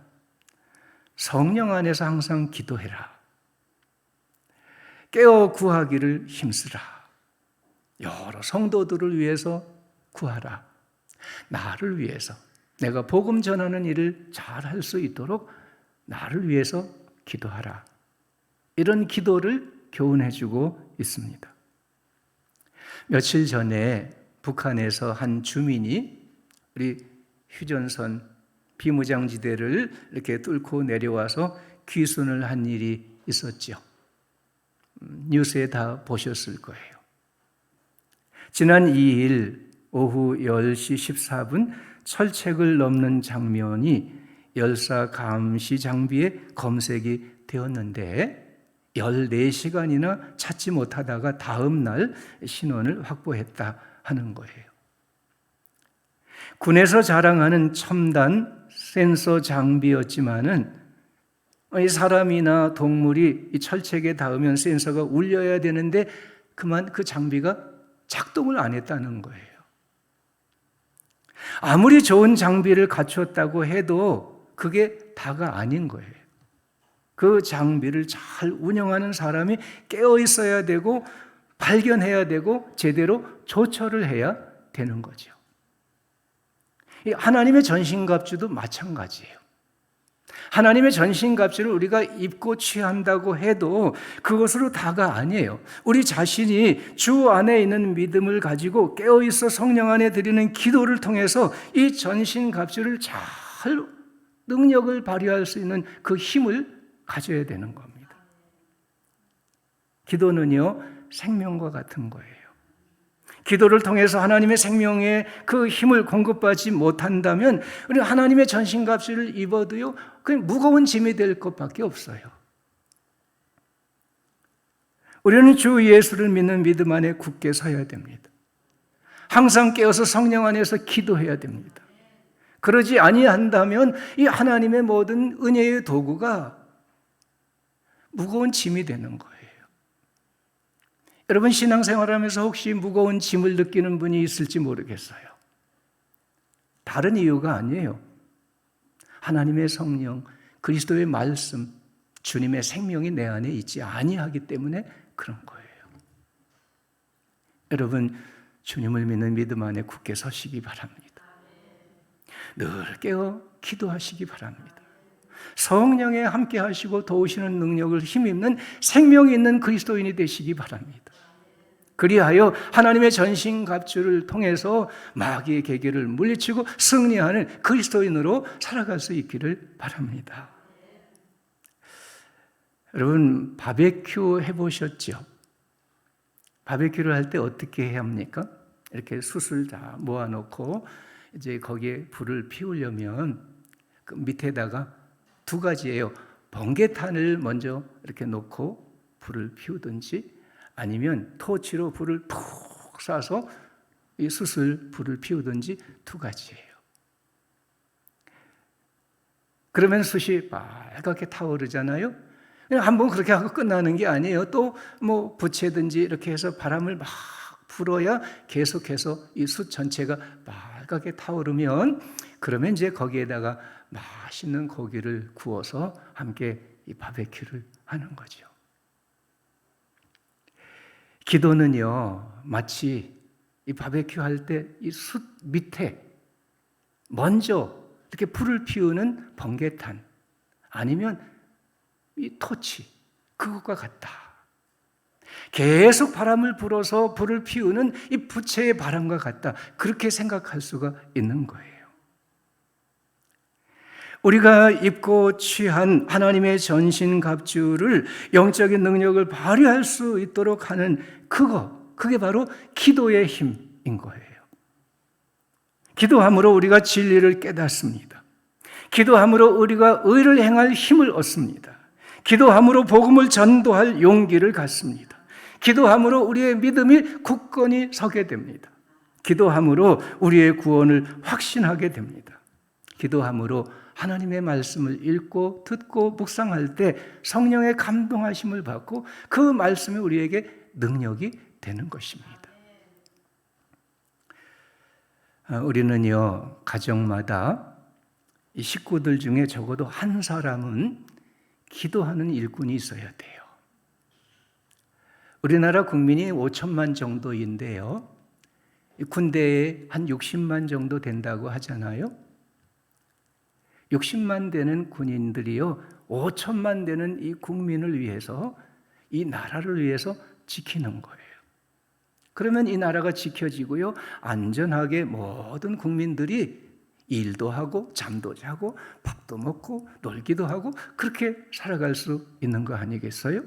성령 안에서 항상 기도해라. 깨어 구하기를 힘쓰라. 여러 성도들을 위해서 구하라. 나를 위해서, 내가 복음 전하는 일을 잘 할 수 있도록 나를 위해서 기도하라. 이런 기도를 교훈해주고 있습니다. 며칠 전에 북한에서 한 주민이 우리 휴전선 비무장지대를 이렇게 뚫고 내려와서 귀순을 한 일이 있었죠. 뉴스에 다 보셨을 거예요. 지난 2일 오후 10시 14분 철책을 넘는 장면이 열사 감시 장비에 검색이 되었는데 14시간이나 찾지 못하다가 다음 날 신원을 확보했다 하는 거예요. 군에서 자랑하는 첨단 센서 장비였지만은 사람이나 동물이 이 철책에 닿으면 센서가 울려야 되는데 그만 그 장비가 작동을 안 했다는 거예요. 아무리 좋은 장비를 갖췄다고 해도 그게 다가 아닌 거예요. 그 장비를 잘 운영하는 사람이 깨어 있어야 되고 발견해야 되고 제대로 조처를 해야 되는 거죠. 하나님의 전신갑주도 마찬가지예요. 하나님의 전신갑주를 우리가 입고 취한다고 해도 그것으로 다가 아니에요. 우리 자신이 주 안에 있는 믿음을 가지고 깨어있어 성령 안에 드리는 기도를 통해서 이 전신갑주를 잘 능력을 발휘할 수 있는 그 힘을 가져야 되는 겁니다. 기도는요, 생명과 같은 거예요. 기도를 통해서 하나님의 생명의 그 힘을 공급받지 못한다면 우리 하나님의 전신갑주를 입어도요, 그냥 무거운 짐이 될 것밖에 없어요. 우리는 주 예수를 믿는 믿음 안에 굳게 서야 됩니다. 항상 깨어서 성령 안에서 기도해야 됩니다. 그러지 아니한다면 이 하나님의 모든 은혜의 도구가 무거운 짐이 되는 거예요. 여러분 신앙생활하면서 혹시 무거운 짐을 느끼는 분이 있을지 모르겠어요. 다른 이유가 아니에요. 하나님의 성령, 그리스도의 말씀, 주님의 생명이 내 안에 있지 아니하기 때문에 그런 거예요. 여러분 주님을 믿는 믿음 안에 굳게 서시기 바랍니다. 늘 깨어 기도하시기 바랍니다. 성령에 함께 하시고 도우시는 능력을 힘입는 생명이 있는 그리스도인이 되시기 바랍니다. 그리하여 하나님의 전신갑주를 통해서 마귀의 계계를 물리치고 승리하는 그리스도인으로 살아갈 수 있기를 바랍니다. 여러분 바베큐 해보셨죠? 바베큐를 할 때 어떻게 해야 합니까? 이렇게 숯을 다 모아놓고 이제 거기에 불을 피우려면 그 밑에다가 두 가지예요. 번개탄을 먼저 이렇게 놓고 불을 피우든지 아니면 토치로 불을 푹 쏴서 이 숯을 불을 피우든지 두 가지예요. 그러면 숯이 빨갛게 타오르잖아요. 한번 그렇게 하고 끝나는 게 아니에요. 또 뭐 부채든지 이렇게 해서 바람을 막 불어야 계속해서 이 숯 전체가 빨갛게 타오르면 그러면 이제 거기에다가 맛있는 고기를 구워서 함께 이 바베큐를 하는 거죠. 기도는요, 마치 이 바베큐 할 때 이 숯 밑에 먼저 이렇게 불을 피우는 번개탄 아니면 이 토치, 그것과 같다. 계속 바람을 불어서 불을 피우는 이 부채의 바람과 같다. 그렇게 생각할 수가 있는 거예요. 우리가 입고 취한 하나님의 전신갑주를 영적인 능력을 발휘할 수 있도록 하는 그게 바로 기도의 힘인 거예요. 기도함으로 우리가 진리를 깨닫습니다. 기도함으로 우리가 의를 행할 힘을 얻습니다. 기도함으로 복음을 전도할 용기를 갖습니다. 기도함으로 우리의 믿음이 굳건히 서게 됩니다. 기도함으로 우리의 구원을 확신하게 됩니다. 기도함으로 하나님의 말씀을 읽고 듣고 묵상할 때 성령의 감동하심을 받고 그 말씀이 우리에게 능력이 되는 것입니다. 우리는요, 가정마다 이 식구들 중에 적어도 한 사람은 기도하는 일꾼이 있어야 돼요. 우리나라 국민이 5천만 정도인데요. 군대에 한 60만 정도 된다고 하잖아요. 60만 되는 군인들이요 5천만 되는 이 국민을 위해서, 이 나라를 위해서 지키는 거예요. 그러면 이 나라가 지켜지고요 안전하게 모든 국민들이 일도 하고 잠도 자고 밥도 먹고 놀기도 하고 그렇게 살아갈 수 있는 거 아니겠어요?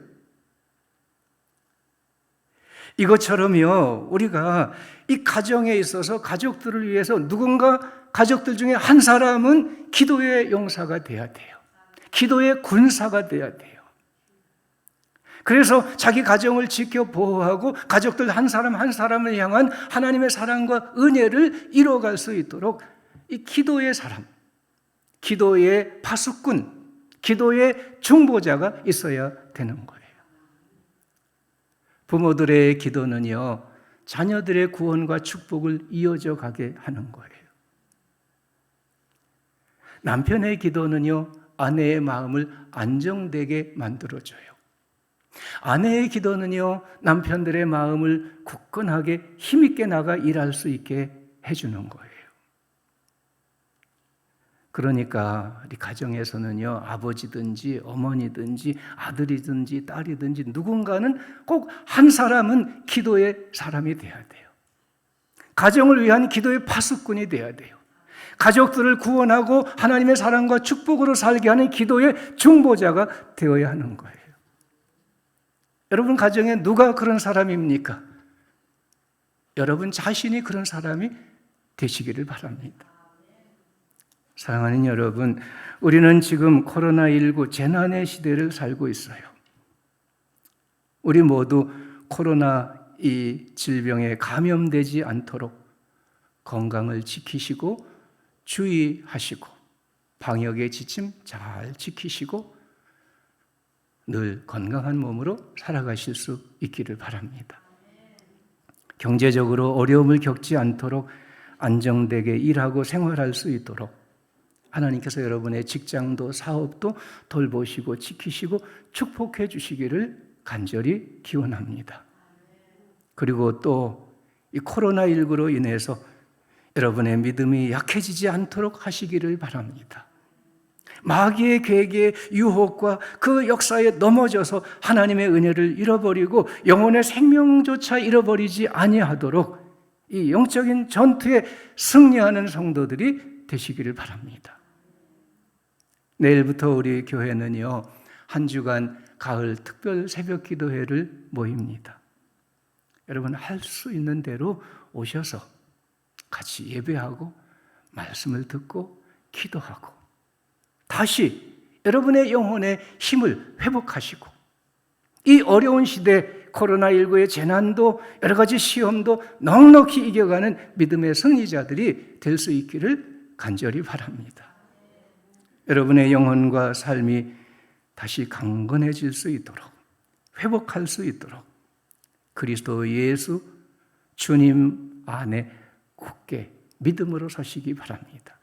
이것처럼요 우리가 이 가정에 있어서 가족들을 위해서 누군가 가족들 중에 한 사람은 기도의 용사가 돼야 돼요. 기도의 군사가 돼야 돼요. 그래서 자기 가정을 지켜 보호하고 가족들 한 사람 한 사람을 향한 하나님의 사랑과 은혜를 이뤄갈 수 있도록 이 기도의 사람, 기도의 파수꾼, 기도의 중보자가 있어야 되는 거예요. 부모들의 기도는요 자녀들의 구원과 축복을 이어져 가게 하는 거예요. 남편의 기도는요 아내의 마음을 안정되게 만들어줘요. 아내의 기도는요 남편들의 마음을 굳건하게 힘있게 나가 일할 수 있게 해주는 거예요. 그러니까 우리 가정에서는요 아버지든지 어머니든지 아들이든지 딸이든지 누군가는 꼭 한 사람은 기도의 사람이 돼야 돼요. 가정을 위한 기도의 파수꾼이 돼야 돼요. 가족들을 구원하고 하나님의 사랑과 축복으로 살게 하는 기도의 중보자가 되어야 하는 거예요. 여러분 가정에 누가 그런 사람입니까? 여러분 자신이 그런 사람이 되시기를 바랍니다. 사랑하는 여러분, 우리는 지금 코로나19 재난의 시대를 살고 있어요. 우리 모두 코로나 이 질병에 감염되지 않도록 건강을 지키시고 주의하시고 방역의 지침 잘 지키시고 늘 건강한 몸으로 살아가실 수 있기를 바랍니다. 경제적으로 어려움을 겪지 않도록 안정되게 일하고 생활할 수 있도록 하나님께서 여러분의 직장도 사업도 돌보시고 지키시고 축복해 주시기를 간절히 기원합니다. 그리고 또 이 코로나19로 인해서 여러분의 믿음이 약해지지 않도록 하시기를 바랍니다. 마귀의 계획의 유혹과 그 역사에 넘어져서 하나님의 은혜를 잃어버리고 영혼의 생명조차 잃어버리지 아니하도록 이 영적인 전투에 승리하는 성도들이 되시기를 바랍니다. 내일부터 우리 교회는요 한 주간 가을 특별 새벽 기도회를 모입니다. 여러분 할 수 있는 대로 오셔서 같이 예배하고 말씀을 듣고 기도하고 다시 여러분의 영혼의 힘을 회복하시고 이 어려운 시대 코로나19의 재난도 여러 가지 시험도 넉넉히 이겨가는 믿음의 승리자들이 될 수 있기를 간절히 바랍니다. 여러분의 영혼과 삶이 다시 강건해질 수 있도록 회복할 수 있도록 그리스도 예수 주님 안에 굳게 믿음으로 서시기 바랍니다.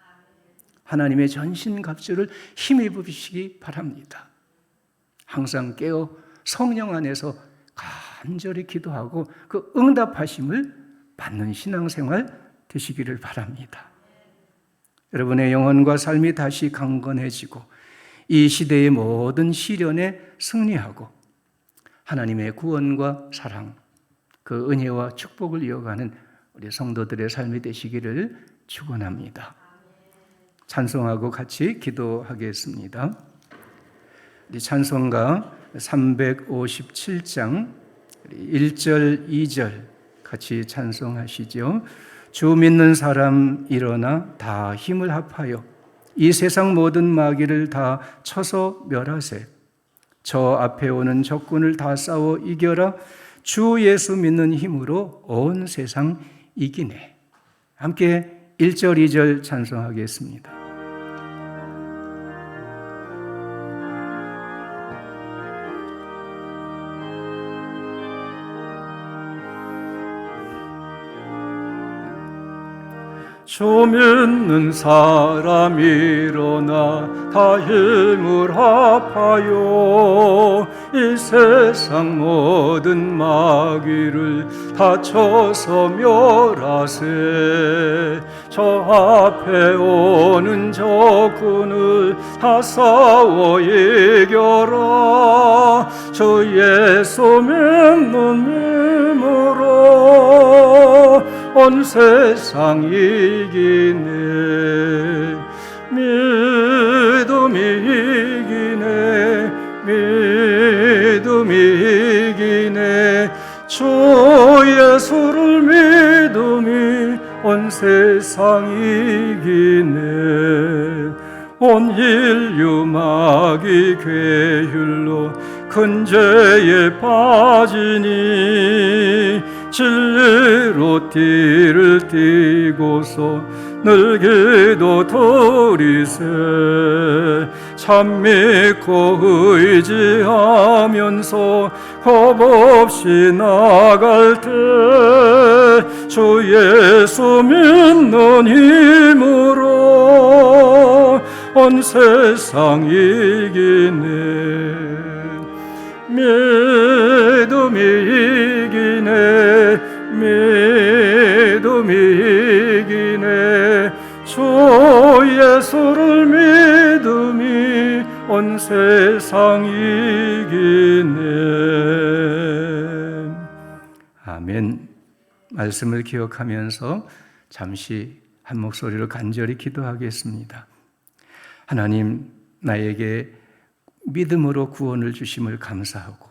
하나님의 전신갑주를 힘입으시기 바랍니다. 항상 깨어 성령 안에서 간절히 기도하고 그 응답하심을 받는 신앙생활 되시기를 바랍니다. 여러분의 영혼과 삶이 다시 강건해지고 이 시대의 모든 시련에 승리하고 하나님의 구원과 사랑, 그 은혜와 축복을 이어가는 우리 성도들의 삶이 되시기를 축원합니다. 찬송하고 같이 기도하겠습니다. 우리 찬송가 357장 1절, 2절 같이 찬송하시죠. 주 믿는 사람 일어나 다 힘을 합하여 이 세상 모든 마귀를 다 쳐서 멸하세. 저 앞에 오는 적군을 다 싸워 이겨라. 주 예수 믿는 힘으로 온 세상 이기네. 함께 1절, 2절 찬송하겠습니다. 주 믿는 사람 일어나 다 힘을 합하여 이 세상 모든 마귀를 다 쳐서 멸하세. 저 앞에 오는 적군을 다 싸워 이겨라. 저 예수 믿는 힘으로 온 세상 이기네. 믿음이 이기네. 믿음이 이기네. 주 예수를 믿음이 온 세상 이기네. 온 인류 마귀 괴율로 큰 죄에 빠지니 진리로 띠를 띠고서 늘 기도 드리세. 참 믿고 의지하면서 겁없이 나갈 때 주 예수 믿는 힘으로 온 세상 이기네. 믿음이 이기네. 믿음이 이기네. 주 예수를 믿음이 온 세상 이기네. 아멘. 말씀을 기억하면서 잠시 한 목소리로 간절히 기도하겠습니다. 하나님, 나에게 믿음으로 구원을 주심을 감사하고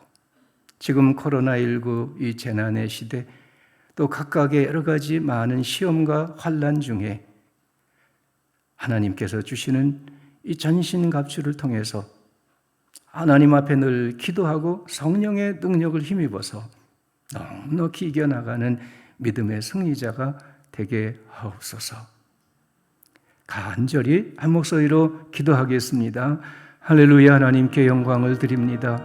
지금 코로나19 이 재난의 시대 또 각각의 여러 가지 많은 시험과 환난 중에 하나님께서 주시는 이 전신갑주를 통해서 하나님 앞에 늘 기도하고 성령의 능력을 힘입어서 넉넉히 이겨나가는 믿음의 승리자가 되게 하옵소서. 간절히 한 목소리로 기도하겠습니다. 할렐루야. 하나님께 영광을 드립니다.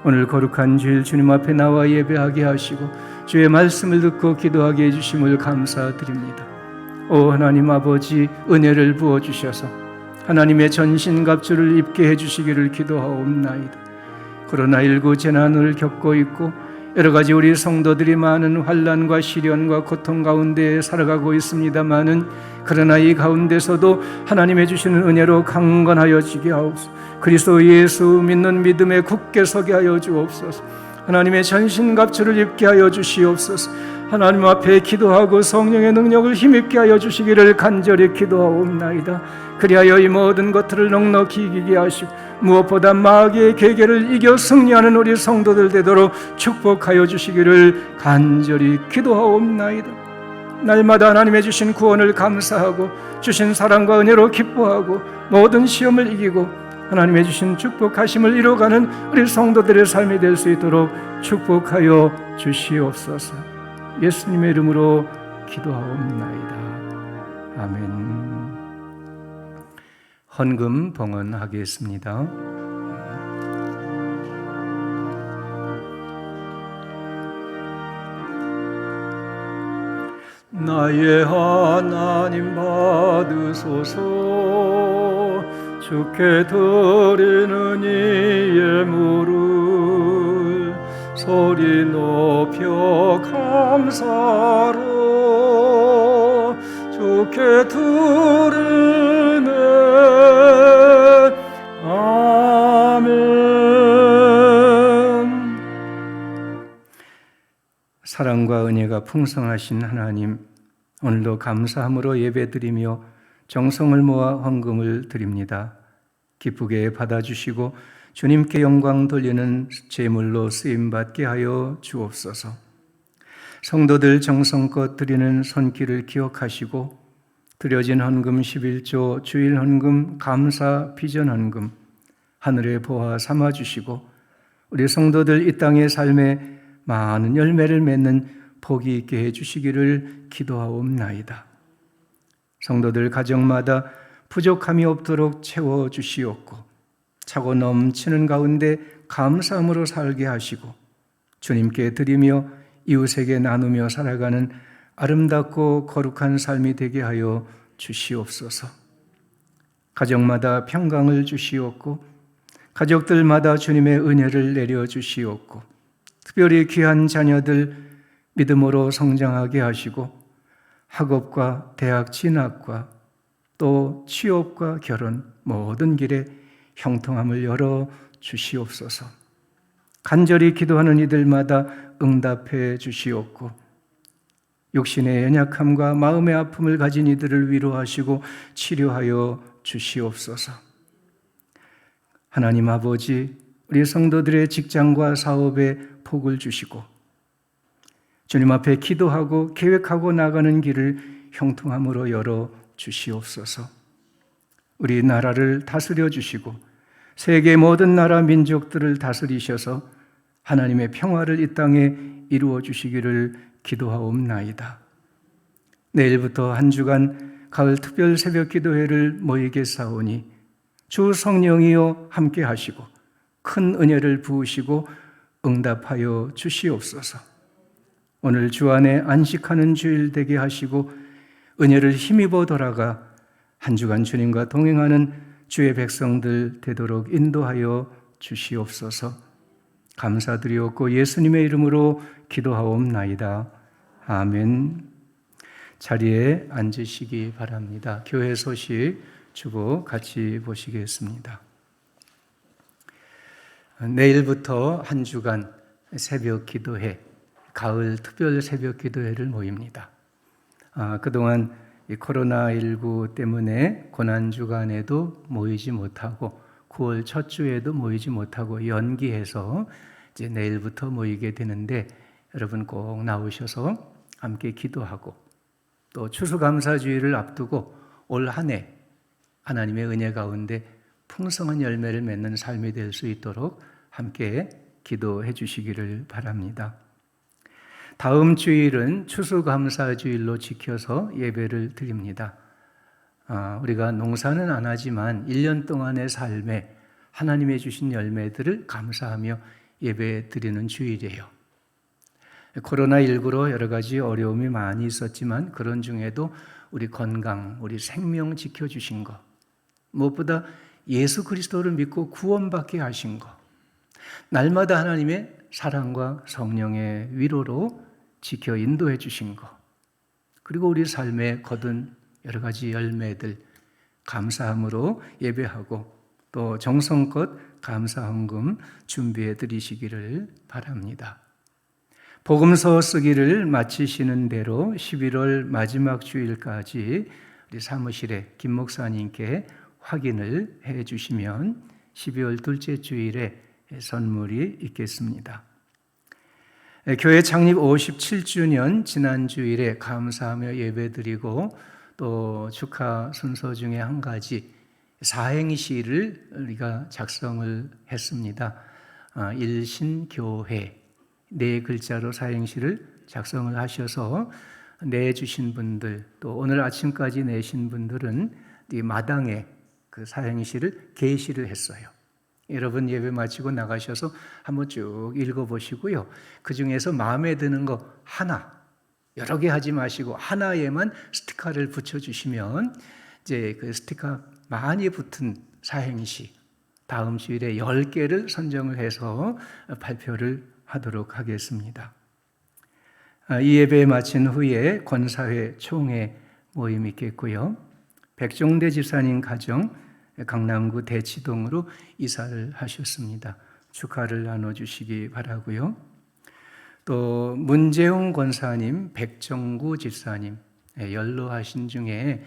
오늘 거룩한 주일 주님 앞에 나와 예배하게 하시고 주의 말씀을 듣고 기도하게 해주심을 감사드립니다. 오 하나님 아버지, 은혜를 부어주셔서 하나님의 전신갑주를 입게 해주시기를 기도하옵나이다. 코로나19 재난을 겪고 있고 여러 가지 우리 성도들이 많은 환난과 시련과 고통 가운데 살아가고 있습니다마는 그러나 이 가운데서도 하나님의 주시는 은혜로 강건하여 지게 하옵소서. 그리스도 예수 믿는 믿음에 굳게 서게 하여 주옵소서. 하나님의 전신갑주를 입게 하여 주시옵소서. 하나님 앞에 기도하고 성령의 능력을 힘입게 하여 주시기를 간절히 기도하옵나이다. 그리하여 이 모든 것들을 넉넉히 이기게 하시고 무엇보다 마귀의 계계를 이겨 승리하는 우리 성도들 되도록 축복하여 주시기를 간절히 기도하옵나이다. 날마다 하나님의 주신 구원을 감사하고 주신 사랑과 은혜로 기뻐하고 모든 시험을 이기고 하나님의 주신 축복하심을 이루어가는 우리 성도들의 삶이 될 수 있도록 축복하여 주시옵소서. 예수님의 이름으로 기도하옵나이다. 아멘. 헌금 봉헌하겠습니다. 나의 하나님 받으소서. 주께 드리는 이 예물을 소리 높여 감사로 주께 드리네. 아멘. 사랑과 은혜가 풍성하신 하나님, 오늘도 감사함으로 예배드리며 정성을 모아 헌금을 드립니다. 기쁘게 받아주시고 주님께 영광 돌리는 제물로 쓰임받게 하여 주옵소서. 성도들 정성껏 드리는 손길을 기억하시고 드려진 헌금 11조, 주일 헌금, 감사, 비전 헌금 하늘의 보화 삼아주시고 우리 성도들 이 땅의 삶에 많은 열매를 맺는 복이 있게 해주시기를 기도하옵나이다. 성도들 가정마다 부족함이 없도록 채워주시옵고 차고 넘치는 가운데 감사함으로 살게 하시고 주님께 드리며 이웃에게 나누며 살아가는 아름답고 거룩한 삶이 되게 하여 주시옵소서. 가정마다 평강을 주시옵고 가족들마다 주님의 은혜를 내려 주시옵고 특별히 귀한 자녀들 믿음으로 성장하게 하시고 학업과 대학 진학과 또 취업과 결혼 모든 길에 형통함을 열어 주시옵소서. 간절히 기도하는 이들마다 응답해 주시옵고 육신의 연약함과 마음의 아픔을 가진 이들을 위로하시고 치료하여 주시옵소서. 하나님 아버지, 우리 성도들의 직장과 사업에 복을 주시고 주님 앞에 기도하고 계획하고 나가는 길을 형통함으로 열어 주시옵소서. 우리 나라를 다스려 주시고 세계 모든 나라 민족들을 다스리셔서 하나님의 평화를 이 땅에 이루어 주시기를 기도하옵나이다. 내일부터 한 주간 가을 특별 새벽 기도회를 모이겠사오니 주 성령이여 함께 하시고 큰 은혜를 부으시고 응답하여 주시옵소서. 오늘 주 안에 안식하는 주일 되게 하시고 은혜를 힘입어 돌아가 한 주간 주님과 동행하는 주의 백성들 되도록 인도하여 주시옵소서. 감사드리옵고 예수님의 이름으로 기도하옵나이다. 아멘. 자리에 앉으시기 바랍니다. 교회 소식 주보 같이 보시겠습니다. 내일부터 한 주간 새벽 기도회, 가을 특별 새벽 기도회를 모입니다. 그동안 이 코로나19 때문에 고난주간에도 모이지 못하고 9월 첫 주에도 모이지 못하고 연기해서 이제 내일부터 모이게 되는데 여러분 꼭 나오셔서 함께 기도하고 또 추수감사주의를 앞두고 올 한 해 하나님의 은혜 가운데 풍성한 열매를 맺는 삶이 될 수 있도록 함께 기도해 주시기를 바랍니다. 다음 주일은 추수감사주일로 지켜서 예배를 드립니다. 우리가 농사는 안 하지만 1년 동안의 삶에 하나님의 주신 열매들을 감사하며 예배 드리는 주일이에요. 코로나19로 여러 가지 어려움이 많이 있었지만 그런 중에도 우리 건강, 우리 생명 지켜주신 것, 무엇보다 예수 그리스도를 믿고 구원받게 하신 것, 날마다 하나님의 사랑과 성령의 위로로 지켜 인도해 주신 것, 그리고 우리 삶에 거둔 여러 가지 열매들 감사함으로 예배하고 또 정성껏 감사헌금 준비해 드리시기를 바랍니다. 복음서 쓰기를 마치시는 대로 11월 마지막 주일까지 우리 사무실에 김 목사님께 확인을 해 주시면 12월 둘째 주일에 선물이 있겠습니다. 교회 창립 57주년 지난 주일에 감사하며 예배드리고 또 축하 순서 중에 한 가지 사행시를 우리가 작성을 했습니다. 일신교회 네 글자로 사행시를 작성을 하셔서 내주신 분들 또 오늘 아침까지 내신 분들은 이 마당에 그 사행시를 게시를 했어요. 여러분 예배 마치고 나가셔서 한번 쭉 읽어보시고요. 그 중에서 마음에 드는 거 하나, 여러 개 하지 마시고 하나에만 스티커를 붙여주시면 이제 그 스티커 많이 붙은 사행시 다음 주일에 10개를 선정을 해서 발표를 하도록 하겠습니다. 이 예배 마친 후에 권사회 총회 모임이 있겠고요. 백종대 집사님 가정 강남구 대치동으로 이사를 하셨습니다. 축하를 나눠주시기 바라고요. 또 문재웅 권사님, 백정구 집사님 연로하신 중에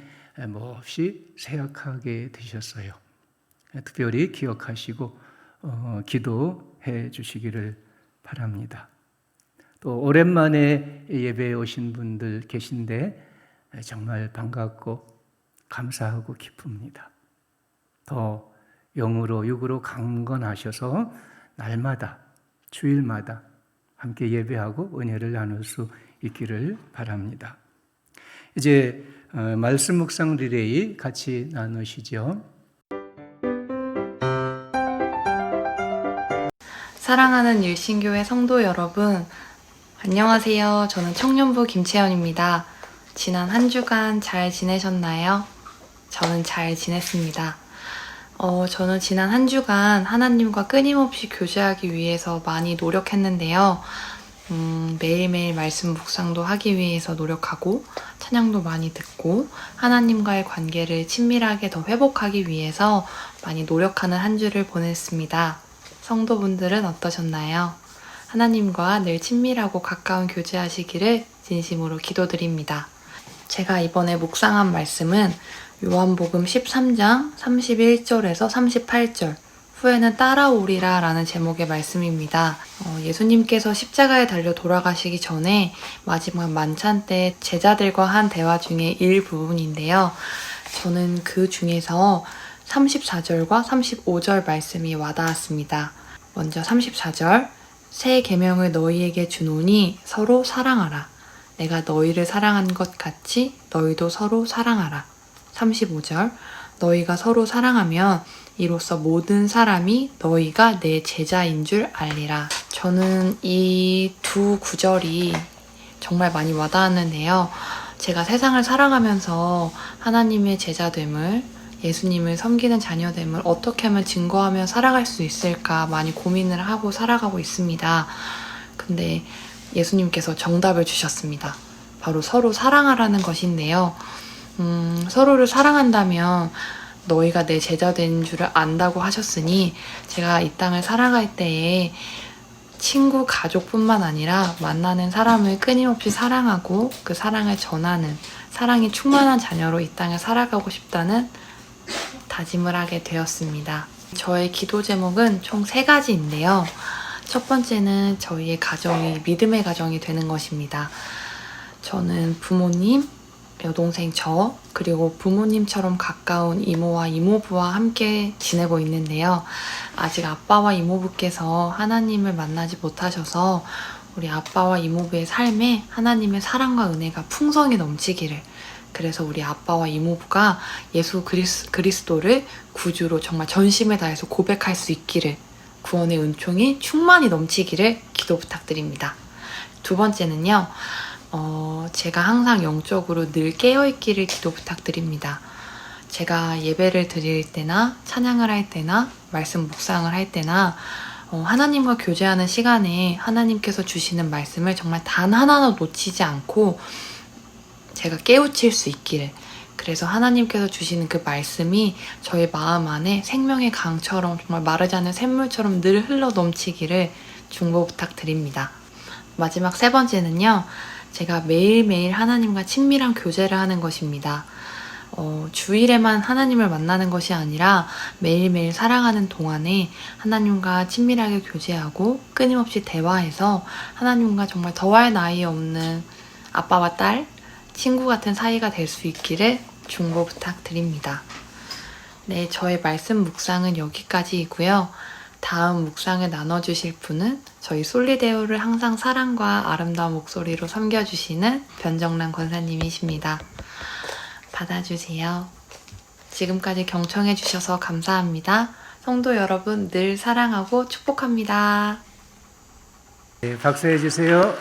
몹시 세약하게 되셨어요. 특별히 기억하시고 기도해 주시기를 바랍니다. 또 오랜만에 예배에 오신 분들 계신데 정말 반갑고 감사하고 기쁩니다. 더 영으로 육으로 강건하셔서 날마다 주일마다 함께 예배하고 은혜를 나눌 수 있기를 바랍니다. 이제 말씀 묵상 리레이 같이 나누시죠. 사랑하는 일신교회 성도 여러분, 안녕하세요. 저는 청년부 김채연입니다. 지난 한 주간 잘 지내셨나요? 저는 잘 지냈습니다. 저는 지난 한 주간 하나님과 끊임없이 교제하기 위해서 많이 노력했는데요. 매일매일 말씀 묵상도 하기 위해서 노력하고 찬양도 많이 듣고 하나님과의 관계를 친밀하게 더 회복하기 위해서 많이 노력하는 한 주를 보냈습니다. 성도분들은 어떠셨나요? 하나님과 늘 친밀하고 가까운 교제하시기를 진심으로 기도드립니다. 제가 이번에 묵상한 말씀은 요한복음 13장 31절에서 38절, 후에는 따라오리라 라는 제목의 말씀입니다. 예수님께서 십자가에 달려 돌아가시기 전에 마지막 만찬 때 제자들과 한 대화 중에 일부분인데요. 저는 그 중에서 34절과 35절 말씀이 와닿았습니다. 먼저 34절, 새 계명을 너희에게 주노니 서로 사랑하라. 내가 너희를 사랑한 것 같이 너희도 서로 사랑하라. 35절, 너희가 서로 사랑하면 이로써 모든 사람이 너희가 내 제자인 줄 알리라. 저는 이 두 구절이 정말 많이 와닿았는데요. 제가 세상을 살아가면서 하나님의 제자됨을, 예수님을 섬기는 자녀됨을 어떻게 하면 증거하며 살아갈 수 있을까 많이 고민을 하고 살아가고 있습니다. 근데 예수님께서 정답을 주셨습니다. 바로 서로 사랑하라는 것인데요. 서로를 사랑한다면 너희가 내 제자 된 줄을 안다고 하셨으니 제가 이 땅을 살아갈 때에 친구, 가족뿐만 아니라 만나는 사람을 끊임없이 사랑하고 그 사랑을 전하는 사랑이 충만한 자녀로 이 땅을 살아가고 싶다는 다짐을 하게 되었습니다. 저의 기도 제목은 총 3가지인데요. 첫 번째는 저희의 가정이 믿음의 가정이 되는 것입니다. 저는 부모님, 여동생 저, 그리고 부모님처럼 가까운 이모와 이모부와 함께 지내고 있는데요. 아직 아빠와 이모부께서 하나님을 만나지 못하셔서 우리 아빠와 이모부의 삶에 하나님의 사랑과 은혜가 풍성히 넘치기를, 그래서 우리 아빠와 이모부가 예수 그리스도를 구주로 정말 전심을 다해서 고백할 수 있기를, 구원의 은총이 충만히 넘치기를 기도 부탁드립니다. 두 번째는요. 제가 항상 영적으로 늘 깨어있기를 기도 부탁드립니다. 제가 예배를 드릴 때나 찬양을 할 때나 말씀 묵상을 할 때나 하나님과 교제하는 시간에 하나님께서 주시는 말씀을 정말 단 하나도 놓치지 않고 제가 깨우칠 수 있기를, 그래서 하나님께서 주시는 그 말씀이 저의 마음 안에 생명의 강처럼 정말 마르지 않는 샘물처럼 늘 흘러 넘치기를 중보 부탁드립니다. 마지막 3번째는요. 제가 매일매일 하나님과 친밀한 교제를 하는 것입니다. 주일에만 하나님을 만나는 것이 아니라 매일매일 살아가는 동안에 하나님과 친밀하게 교제하고 끊임없이 대화해서 하나님과 정말 더할 나위 없는 아빠와 딸, 친구 같은 사이가 될 수 있기를 중보 부탁드립니다. 네, 저의 말씀 묵상은 여기까지이고요. 다음 묵상을 나눠주실 분은 저희 솔리데오를 항상 사랑과 아름다운 목소리로 섬겨주시는 변정란 권사님이십니다. 받아주세요. 지금까지 경청해주셔서 감사합니다. 성도 여러분 늘 사랑하고 축복합니다. 네, 박수해 주세요.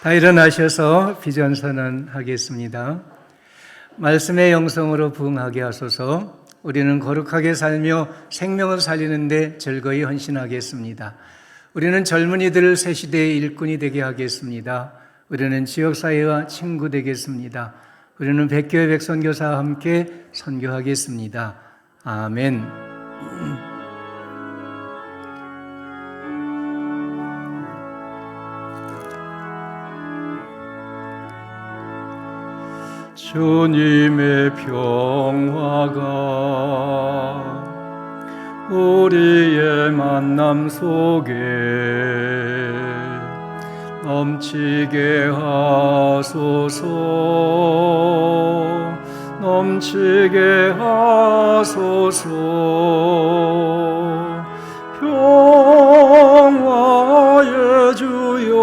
다 일어나셔서 비전 선언하겠습니다. 말씀의 영성으로 부응하게 하소서. 우리는 거룩하게 살며 생명을 살리는 데 즐거이 헌신하겠습니다. 우리는 젊은이들을 새 시대의 일꾼이 되게 하겠습니다. 우리는 지역사회와 친구 되겠습니다. 우리는 백교회 백선교사와 함께 선교하겠습니다. 아멘. 주님의 평화가 우리의 만남 속에 넘치게 하소서, 넘치게 하소서. 평화의 주여,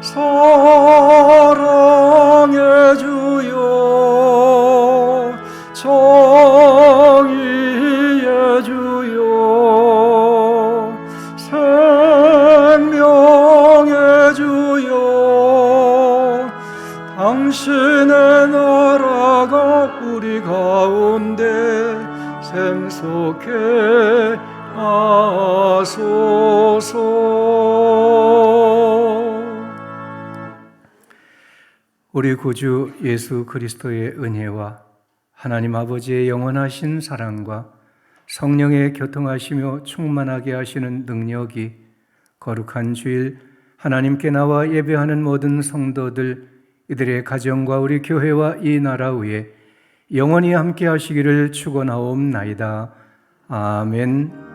사랑의 주여, 정의의 주여, 당신의 나라가 우리 가운데 샘솟게 하소서. 우리 구주 예수 그리스도의 은혜와 하나님 아버지의 영원하신 사랑과 성령의 교통하시며 충만하게 하시는 능력이 거룩한 주일 하나님께 나와 예배하는 모든 성도들, 이들의 가정과 우리 교회와 이 나라 위에 영원히 함께 하시기를 축원하옵나이다. 아멘.